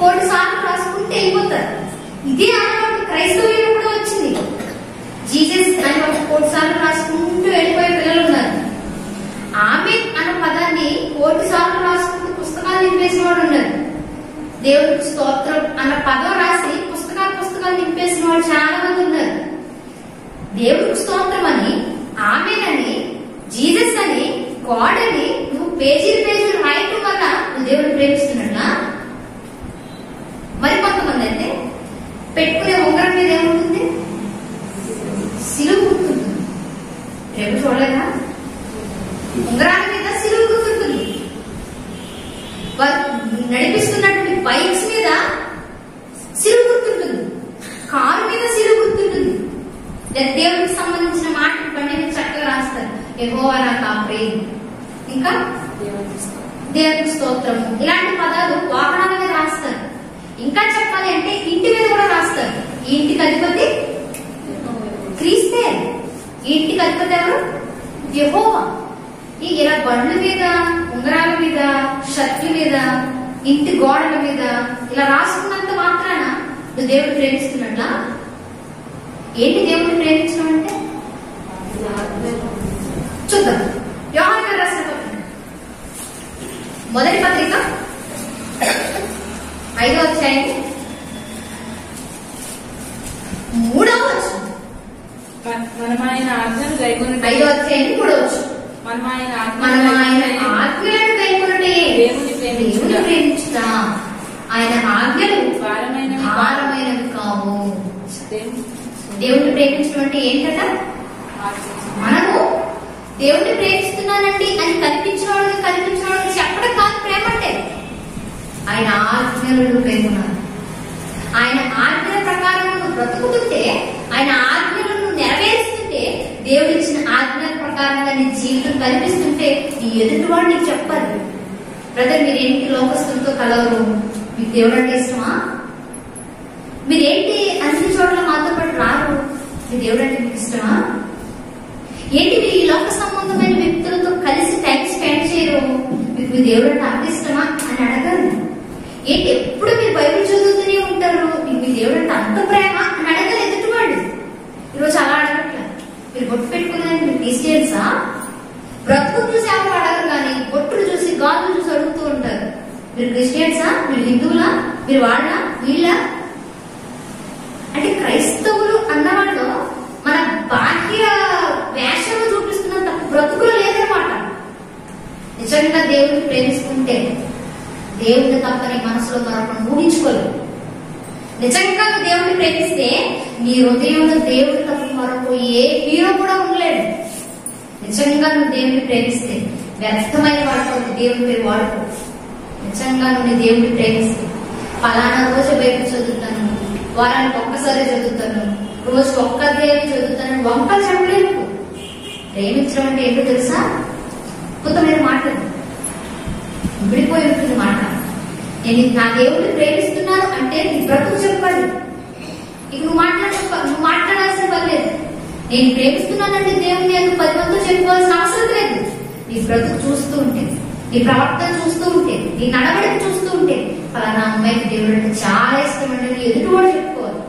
1 సార్లు రాసుకుంటే వెళ్ళిపోతారు. ఇదే అలవాటు క్రైస్తవులు కూడా వచ్చింది. జీసస్ అని 1 సార్లు రాసుకుంటూ వెళ్ళిపోయే పిల్లలు ఉన్నారు. ఆమె అన్న పదాన్ని 1 సార్లు రాసుకుంటూ పుస్తకాలు నింపేసిన వాడు ఉన్నారు. దేవుడికి స్తోత్రం అన్న పదం రాసి పుస్తకాలు నింపేసిన వాడు చాలా మంది ఉన్నారు. దేవుడికి స్తోత్రం అని, ఆమెనని, జీసస్ అని, గాడ్ అని నువ్వు పేజీలు రాయటం వల్ల నువ్వు దేవుడు ప్రేమిస్తున్నట్లా? మరి కొంతమంది అయితే పెట్టుకునే ఉంగరం మీద ఏముంటుంది? సిలువ గుర్తుంటుంది. రేపు చూడలేదా? ఉంగరాల మీద సిలువ గుర్తుంటుంది. వారు నడిపిస్తున్నటువంటి బైక్స్ మీద సిలువ దేవుడికి సంబంధించిన మాటలు పండిన చక్కగా రాస్తారు. యెహోవా నా కాపరి, ఇంకా దేవునికి స్తోత్రము, ఇలాంటి పదాలు వాహనాల మీద రాస్తారు. ఇంకా చెప్పాలి అంటే ఇంటి మీద కూడా రాస్తారు. ఈ ఇంటికి అధిపతి క్రీస్తే. ఈ ఇంటికి అధిపతి ఎవరు? యెహోవా. ఇలా బండ్ల మీద, ఉంగరాల మీద, షర్ట్ల మీద, ఇంటి గోడల మీద ఇలా రాసుకున్నంత మాత్రాన నువ్వు దేవుడు ప్రేమిస్తున్నట్లా? ఏంటి దేవుడిని ప్రేమించడం అంటే? చూద్దాం. యోహాను గారు రాసిన పత్రిక, మొదటి పత్రిక 5వ అధ్యాయం 3వ వచనం. మనం ఆయన ఆజ్ఞను గైకొనుట. 5వ అధ్యాయం 3వ వచనం. మనం ఆయన ఆజ్ఞలను గైకొనుటే దేవుని ప్రేమించుట. ఆయన ఆజ్ఞలు భారమైనవి కావు. దేవుడిని ప్రేమించడం అంటే ఏంటట? మనము దేవుడిని ప్రేమిస్తున్నానండి అని కల్పించిన వాళ్ళకి చెప్పడం కాదు ప్రేమ అంటే. ఆయన ఆజ్ఞలను ప్రేమన్నారు. ఆయన ఆజ్ఞల ప్రకారం నువ్వు బ్రతుకుతుంటే, ఆయన ఆజ్ఞలను నెరవేరుస్తుంటే, దేవుడు ఇచ్చిన ఆజ్ఞల ప్రకారంగా నీ జీవితం కల్పిస్తుంటే నీ ఎదుటివాడు నీకు చెప్పాలి, బ్రదర్ మీరేంటి లోకస్తులతో కలవరు, మీకు దేవుడు అంటే ఇష్టమా, మీరేంటి అన్ని చోట్ల మాతో పాటు రారు, మీ దేవుడు అంటే మీకు ఇష్టమా, ఏంటి మీరు ఈ లోక సంబంధమైన వ్యక్తులతో కలిసి టైం స్పెండ్ చేయరు, మీకు మీ దేవుడు అంటే అంత ఇష్టమా అని అడగాలి. ఏంటి ఎప్పుడు మీరు బైబిల్ చదువుతూనే ఉంటారు, మీకు మీ దేవుడు అంటే అంత ప్రేమ అని అడగాలి ఎదుటివాడు. ఈరోజు అలా అడగట్లేదు. మీరు బొట్టు పెట్టుకునేదాన్ని మీరు క్రిస్టియన్సా? బ్రతుకులు చూసి ఎవరు అడగరు, కానీ బొట్టులు చూసి గాజులు చూసి అడుగుతూ ఉంటారు. మీరు క్రిస్టియన్సా, మీరు హిందువులా, మీరు వాళ్ళ వీళ్ళ అంటే క్రైస్తవులు అన్నవాళ్ళు మన బాహ్య వేషంలో చూపిస్తున్నంత బ్రతుకులు లేదనమాట. నిజంగా దేవుడిని ప్రేమిస్తుంటే దేవుడిని తప్పని మనసులో మరొకటి ఊహించుకోలేదు. నిజంగా నువ్వు దేవుడిని ప్రేమిస్తే నీ హృదయంలో దేవుడి తప్ప మరొక ఏ హీరో కూడా ఉండలేడు. నిజంగా నువ్వు దేవుడిని ప్రేమిస్తే వ్యర్థమైన వాడుకో, దేవుడి పేరు వాడుకో. నిజంగా నువ్వు దేవుడిని ప్రేమిస్తే ఫలానా రోజు బైబిల్ చదువుతాను, వారానికి ఒక్కసారి చదువుతాను, రోజు ఒక్క దేవుని చదువుతాను, వంకలు చెప్పలేదు. ప్రేమించడం అంటే ఏంటో తెలుసా? అద్భుతమైన మాటలు, విడిపోయి ఉంటుంది మాట. నేను నా దేవుడిని ప్రేమిస్తున్నాను అంటే నీ బ్రతుకు చెప్పాలి. ఇక నువ్వు మాట్లాడాల్సిన పని లేదు. నేను ప్రేమిస్తున్నానంటే దేవుని నేను 10 మందితో చెప్పుకోవాల్సిన అవసరం లేదు. నీ బ్రతుకు చూస్తూ ఉంటే, నీ ప్రవర్తన చూస్తూ ఉంటే, నీ నడవడిక చూస్తూ ఉంటే, పలానా అమ్మాయికి దేవుడు అంటే చాలా ఇష్టం అండి అని ఎదుటివాడు చెప్పుకోవాలి.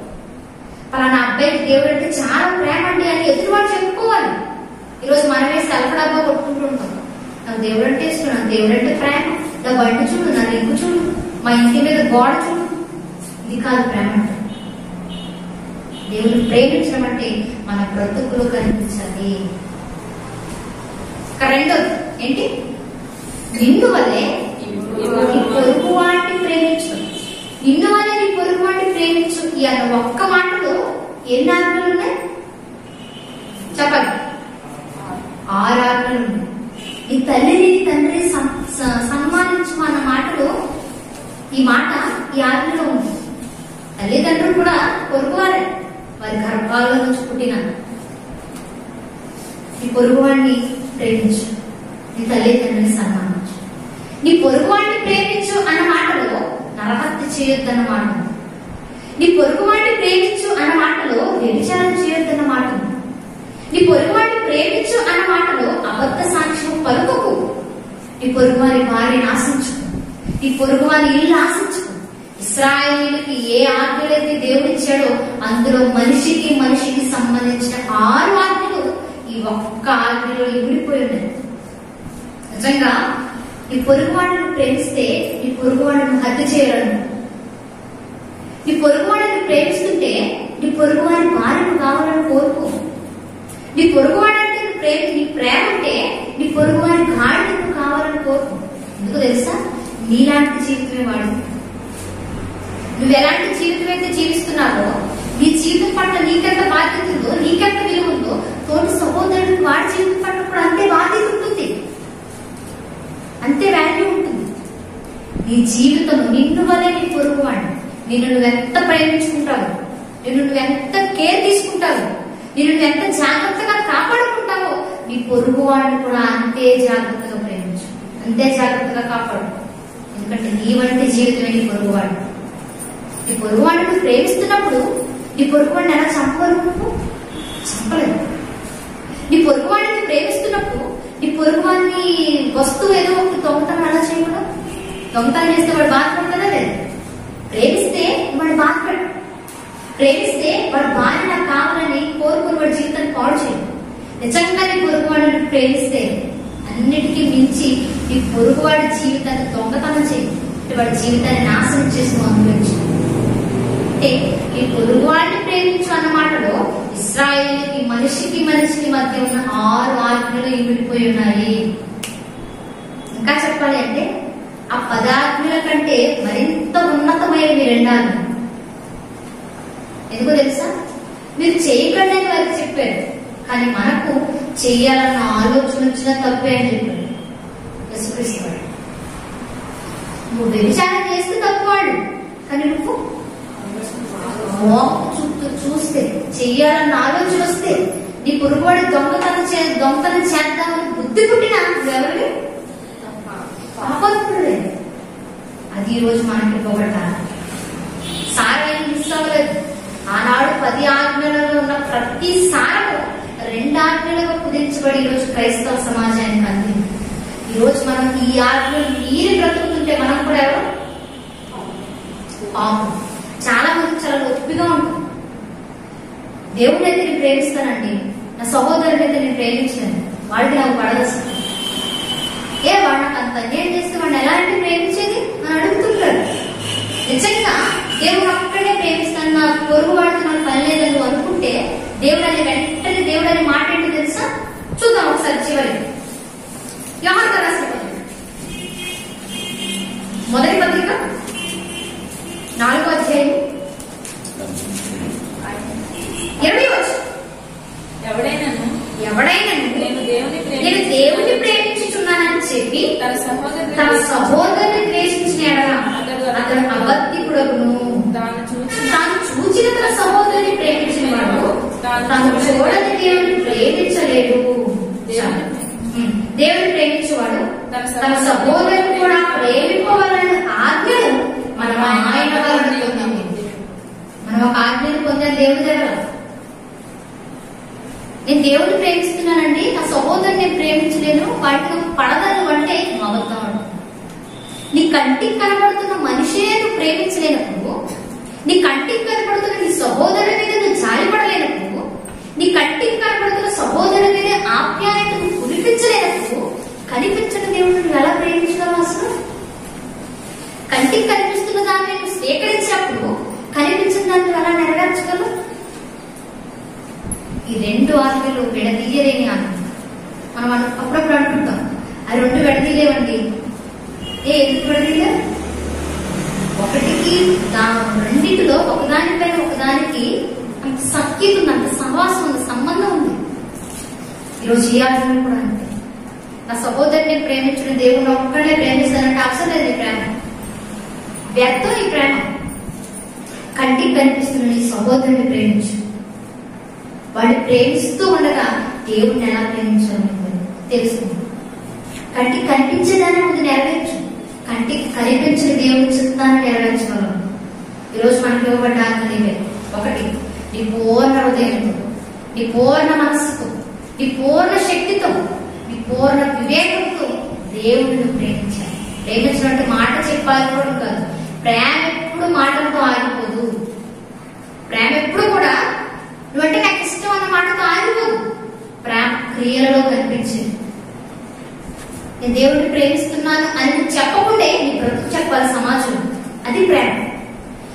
పలానా అబ్బాయికి దేవుడు అంటే చాలా ప్రేమ అండి అని ఎదుటివాడు చెప్పుకోవాలి. ఈరోజు మనమే సెల్ఫ్ డబ్బా కొట్టుకుంటూ ఉంటాం. నాకు దేవుడు అంటే ఇష్టం, నాకు దేవుడు అంటే ప్రేమ, నా బండి చూడు, నా రింగు చూడు, మా ఇంటి మీద గోడ చూడు. ఇది కాదు ప్రేమ అంటే. దేవుని ప్రేమించడం అంటే మన బ్రతుకులు కనిపించాలి. రెండోది ఏంటి? నిన్ను వల్లే నీ పొరుగు వాటిని ప్రేమించు. నిన్ను వల్లే నీ పొరుగు వాటిని ప్రేమించు. ఈ అన్న ఒక్క మాటలో ఎన్ని ఆజ్ఞలు ఉన్నాయి చెప్పండి? 6 ఆజ్ఞలు ఉన్నాయి. నీ తల్లిని నీ తండ్రి సన్మానించు అన్న మాటలు, ఈ మాట ఈ ఆజ్ఞలో ఉంది. తల్లిదండ్రులు కూడా పొరుగువారే, వారి గర్భాల నుంచి పుట్టిన. నీ పొరుగువాడిని ప్రేమించు, నీ తల్లిదండ్రుని సన్మానించు. నీ పొరుగువాడిని ప్రేమించు అన్న మాటలో నరహత్య చేయొద్దన్న మాట, నీ పొరుగువాడిని ప్రేమించు అన్న మాటలో వ్యభిచారం చేయొద్దన్న మాట, నీ పొరుగువాడిని ప్రేమించు అన్న మాటలో అబద్ధ సాక్ష్యం పలుకకు, నీ పొరుగువారి భార్యను ఆశించుకు, నీ పొరుగువారి ఇల్లు ఆశించుకు. ఇశ్రాయేలుకి ఏ ఆజ్ఞలైతే దేవుడు ఇచ్చాడో అందులో మనిషికి సంబంధించిన 6 ఆజ్ఞలు ఈ ఒక్క ఆజ్ఞలో ఇమిడిపోయి ఉన్నాయి. నిజంగా నీ పొరుగువాడిని ప్రేమిస్తే నీ పొరుగువాడిని హత్య చేయడం. నీ పొరుగువాడిని ప్రేమిస్తుంటే నీ పొరుగువాడి భార్యను కావాలని కోరుకో. నీ పొరుగువాడంటే నీ ప్రేమ అంటే నీ పొరుగువాడి గాడిని కావాలని కోరుకో. ఎందుకు తెలుసా? నీలాంటి జీవితమే వాడు. నువ్వు ఎలాంటి జీవితం అయితే జీవిస్తున్నావో, నీ జీవితం పట్ల నీకెంత బాధ్యత ఉందో, నీకెంత విలువ ఉందో, తోటి సహోదరుడికి వాడి జీవితం పట్ల కూడా అంతే బాధ్యత ఉంటుంది, అంతే వాల్యూ ఉంటుంది. నీ జీవితం నిన్ను వల్లే నీ పొరుగువాడు. నిన్ను నువ్వెంత ప్రేమించుకుంటావు, నిన్ను నువ్వెంత కేర్ తీసుకుంటావు, నువ్వు ఎంత జాగ్రత్తగా కాపాడుకుంటావో నీ పొరుగు వాడిని కూడా అంతే జాగ్రత్తగా ప్రేమించు, అంతే జాగ్రత్తగా కాపాడు. ఎందుకంటే నీ వంటి జీవితమే నీ పొరుగువాడు. నీ పొరుగువాడిని నువ్వు ప్రేమిస్తున్నప్పుడు నీ పొరుగువాడిని ఎలా చంపగలుగుతావు? చంపలేదు. నీ పొరుగువాడిని ప్రేమిస్తున్నప్పుడు నీ పొరుగువాడిని వస్తువు ఏదో ఒక దొంగతనం ఎలా చేయకూడదు? దొంగతనం చేస్తే వాడు బాధపడతాడా లేదు? ప్రేమిస్తే వాడు బాధపడు. ప్రేమిస్తే వాడు భార్య నాకు కావాలని కోరుకుని వాడి జీవితాన్ని పాడు చేయదు. నిజంగా నీ పొరుగువాడిని ప్రేమిస్తే అన్నిటికీ మించి నీ పొరుగువాడి జీవితాన్ని దొంగతనం చేయదు. వాడి జీవితాన్ని నాశనం చేసి అనుభవించు. అంటే ఈ పొరుగువాడిని ప్రేమించు అన్న మాటలో ఇశ్రాయేలుకి మనిషికి మధ్య ఉన్న 6 ఆజ్ఞలు ఇమిడిపోయి ఉన్నాయి. ఇంకా చెప్పాలి అంటే ఆ 10 ఆజ్ఞల కంటే మరింత ఉన్నతమైన 2 ఆజ్ఞలు. ఎందుకో తెలుసా? మీరు చేయకండి అని వారికి చెప్పారు, కానీ మనకు చెయ్యాలన్న ఆలోచన వచ్చినా తప్పే అని చెప్పాడు యేసుక్రీస్తు. నువ్వు వ్యభిచారం చేస్తే తప్పువాడు, కానీ నువ్వు చుట్టూ చూస్తే చెయ్యాలన్న ఆలోచన వస్తే నీ పొరుగువాడి దొంగతనం చేద్దామని బుద్ధి పుట్టినా ఎవరికి పాపత్తుడే. అది ఈ రోజు మనకి పొగటాలి. సారం మిస్ అవ్వలేదు. ఆనాడు 10 ఆజ్ఞలలో ఉన్న ప్రతి సారము 2 ఆజ్ఞలుగా కుదించబడి ఈ రోజు క్రైస్తవ సమాజానికి అందింది. ఈ రోజు మనం ఈ ఆజ్ఞలు మీరి బ్రతుకుతుంటే మనం కూడా ఎవరు పాపం. చాలా మంది చాలా ఒప్పిగా ఉంటుంది. దేవుడిని అయితే నేను ప్రేమిస్తానండి, నా సహోదరుని అయితే నేను ప్రేమించాను, వాడికి నాకు పడదు. వాడు నాకు అంత అన్యాయం చేస్తే వాడిని ఎలా అంటే ప్రేమించేది అని అడుగుతుంటాడు. నిజంగా దేవుడు అక్కడే ప్రేమిస్తాను, నా పొరుగు వాడితో నాకు పని లేదని అనుకుంటే దేవుడు అనే వెంటనే దేవుడు అనే మాట ఏంటో తెలుసా? చూద్దాం ఒకసారి చివరికి. యోహాను రాసిన పత్రిక, మొదటి పత్రిక 4వ అధ్యాయం 20వ వచనం. ఎవడైనను నేను దేవుని ప్రేమించుచున్నానని చెప్పి తన సహోదరుని ద్వేషించిన ఎడల అతడు అబద్ధికుడగును. తాను చూచిన తన సహోదరుని ప్రేమించిన వాడు తాను చూడని దేవుని ప్రేమించలేడు. దేవుని ప్రేమించేవాడు తన సహోదరుని కూడా ప్రేమింపవాలన్న ఆజ్ఞను మనం ఆయన వలన పొందాము. మనం ఒక ఆజ్ఞను పొందాను దేవుడి దగ్గర. నేను దేవుడిని ప్రేమిస్తున్నానండి, నా సహోదరుని నేను ప్రేమించలేను, వాటికి పడదను అంటే అబద్ధం అంట. నీ కంటికి కనబడుతున్న మనిషే నువ్వు ప్రేమించలేనప్పుడు, నీ కంటికి కనబడుతున్న నీ సహోదరుని మీద నువ్వు జాలిపడలేనప్పుడు, నీ కంటికి కనబడుతున్న సహోదరుని మీద ఆప్యాయతను కురిపించలేనప్పుడు కనిపించని దేవుడు నువ్వు ఎలా ప్రేమించగలవు? అసలు కంటికి కనిపిస్తున్న దాన్ని నువ్వు స్వీకరించినప్పుడు కనిపించిన దాన్ని ఎలా నెరవేర్చగలవు? ఈ 2 ఆజ్ఞలు విడదీయలేని ఆజ్ఞ. మనం అప్పుడప్పుడు అంటుంటాం, ఆ 2 విడదీయలేవండి. ఎందుకు విడదీయలే? ఒకటికి రెండింటిలో ఒకదానిపైన ఒకదానికి అంత సఖ్యత ఉంది, అంత సహవాసం ఉంది, సంబంధం ఉంది. ఈరోజు ఈ ఆజ్ఞలు కూడా అంతే. నా సహోదరుని ప్రేమించిన దేవుని ఒక్కడే ప్రేమిస్తానంటే అవసరం లేదు. ఈ ప్రేమ వ్యర్థం. ఈ ప్రేమ కంటికి కనిపిస్తున్న నీ సహోదరుని ప్రేమించు. వాడిని ప్రేమిస్తూ ఉండగా దేవుడిని ఎలా ప్రేమించాలో తెలుసుకుంది. కంటికి కనిపించేదాన్ని ముందు నెరవేర్చు. కంటికి కనిపించిన దేవుని చిత్తాన్ని నెరవేర్చగలము. ఈరోజు మనకి ఇవ్వబడ్డ ఆజ్ఞలే. 1, నీ పూర్ణ హృదయంతో, నీ పూర్ణ మనస్సుతో, నీ పూర్ణ శక్తితో, నీ పూర్ణ వివేకంతో దేవుడిని ప్రేమించాలి. ప్రేమించినట్టు మాట చెప్పాలనుకోవడం కాదు. ప్రేమ ఎప్పుడు మాటలతో ఆగిపోదు. ప్రేమ ఎప్పుడు కూడా నువ్వంటే నాకు ఇష్టం అన్న మాటతో ఆగిపోదు. ప్రేమ క్రియలలో కనిపించింది. నేను దేవుడిని ప్రేమిస్తున్నాను అని చెప్పకుండే నీ బ్రతుకు చెప్పాలి సమాజం. అది ప్రేమ.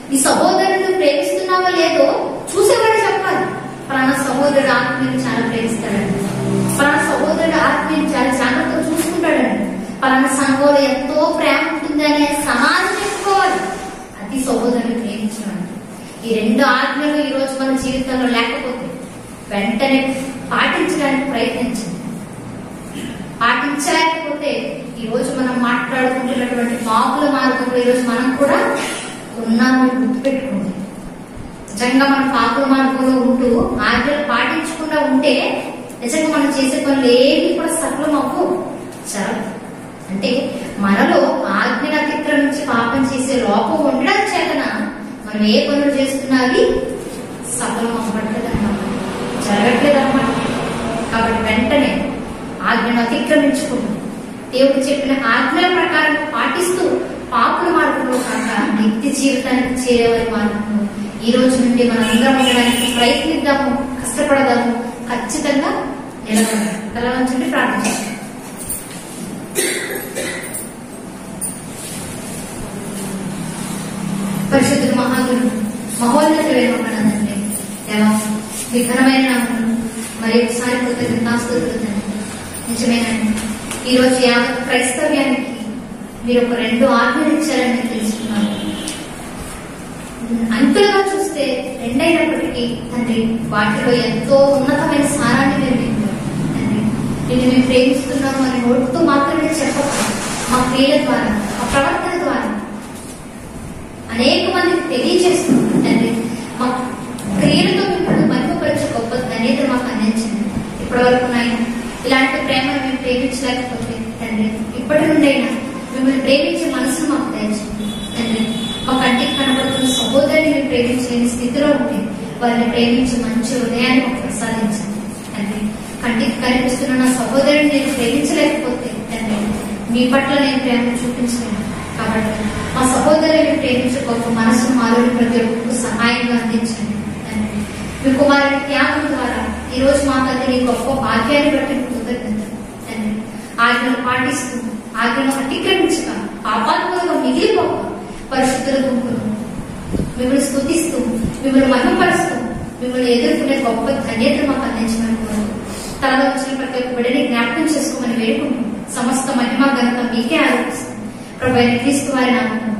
నీ సహోదరుని ప్రేమిస్తున్నావో లేదో చూసేవాడు చెప్పాలి. పలానా సహోదరుడు ఆత్మీయులు చాలా ప్రేమిస్తాడండి, పలానా సహోదరుడు ఆత్మీయులు చాలా జాగ్రత్తగా చూసుకుంటాడండి, పలానా సంఘంలో ఎంతో ప్రేమ ఉంటుంది అనే సమాజం చెప్పుకోవాలి. అది సహోదరుని ప్రేమించడం. ఈ 2 ఆజ్ఞలు ఈ రోజు మన జీవితంలో లేకపోతే వెంటనే పాటించడానికి ప్రయత్నించండి. పాటించలేకపోతే ఈ రోజు మనం మాట్లాడుకుంటున్నటువంటి పాపుల మార్గంలో ఈ రోజు మనం కూడా ఉన్నామని గుర్తుపెట్టుకోండి. నిజంగా మన పాపుల మార్గంలో ఉంటూ ఆజ్ఞలు పాటించుకుంటూ ఉంటే నిజంగా మనం చేసే పనులు ఏవి కూడా సఫలం అవ్వు జరగదు. అంటే మనలో ఆజ్ఞను అతిక్రమించి పాపం చేసే లోపం ఉండడం చేతన మనం ఏ పనులు చేస్తున్నది సఫలం అవ్వట్లేదన్నమాట, జరగట్లేదన్నమాట. కాబట్టి వెంటనే ఆజ్ఞను అతిక్రమించుకుంటూ దేవుడు చెప్పిన ఆజ్ఞల ప్రకారం పాటిస్తూ పాపుల మార్గంలో కాక నిత్య జీవితానికి చేరేవారి మార్గంలో ఈ రోజు నుండి మనం అందరం ఉండడానికి ప్రయత్నిద్దాము, కష్టపడదాము, ఖచ్చితంగా నిలబడదాం. తల వంచండి, ప్రార్థన చేద్దాం. పరిశుద్ధుడు మహాగురు మహోన్నతుడైన తండ్రి, దేవా మీ ఘనమైన నామమును మరి ఒకసారి కృతజ్ఞతాస్తుతులు. నిజమేనండి, ఈ రోజు యావత్ క్రైస్తవ్యానికి మీరు ఒక 2 ఆజ్ఞలు ఇచ్చారని తెలుసుకున్నాను. అంతగా చూస్తే 2 అయినప్పటికీ తండ్రి వాటిలో ఎంతో ఉన్నతమైన సారాన్ని మీరు వింటారు. తండ్రి నిన్ను మేము ప్రేమిస్తున్నాము అని నోటుతో మాత్రమే చెప్పకుండా మా క్రియల ద్వారా, మా ప్రవర్తన ద్వారా అనేక మందికి తెలియజేస్తున్నాం. తండ్రి మా క్రియలతో మిమ్మల్ని మహిమపరిచే గొప్ప ధన్యత మాకు అందించండి. ఇప్పటి వరకు నాయన ఇలాంటి ప్రేమను మేము ప్రేమించలేకపోతే తండ్రి ఇప్పటి నుండైనా మిమ్మల్ని ప్రేమించే మనసును మాకు దయచేయండి. తండ్రి మా కంటికి కనబడుతున్న సహోదరిని మేము ప్రేమించలేని స్థితిలో ఉంటే వారిని ప్రేమించి మంచి హృదయాన్ని మాకు ప్రసాదించండి. తండ్రి కంటికి కనిపిస్తున్న నా సహోదరిని నేను ప్రేమించలేకపోతే తండ్రి మీ పట్ల నేను ప్రేమ చూపించలేను. కాబట్టి మా సహోదరుని ప్రేమించే గొప్ప మనసును మాలోని ప్రతి ఒక్కరికి సహాయంగా అందించండి. తండ్రి మీ కుమారుని త్యాగం ద్వారా ఈ రోజు మా తండ్రి గొప్ప భాగ్యాన్ని బట్టి కృతజ్ఞతలు. తండ్రి ఆజ్ఞలు పాటిస్తూ ఆజ్ఞను అతిక్రమించక పాపాత్మలుగా మిగిలిపోక పరిశుద్ధుల గుంపును మిమ్మల్ని స్తుతిస్తూ మిమ్మల్ని మహిమపరుస్తూ మిమ్మల్ని ఎదుర్కొనే గొప్ప ధన్యత మాకు అందించమని కోరుతూ తనలో వచ్చిన ప్రతి ఒక్క బిడ్డని జ్ఞాపకం చేసుకోమని వేడుకుంటూ సమస్త మహిమ ఘనత మీకే ఆరోపిస్తుంది. ప్రభువైన క్రీస్తు వారి నామమున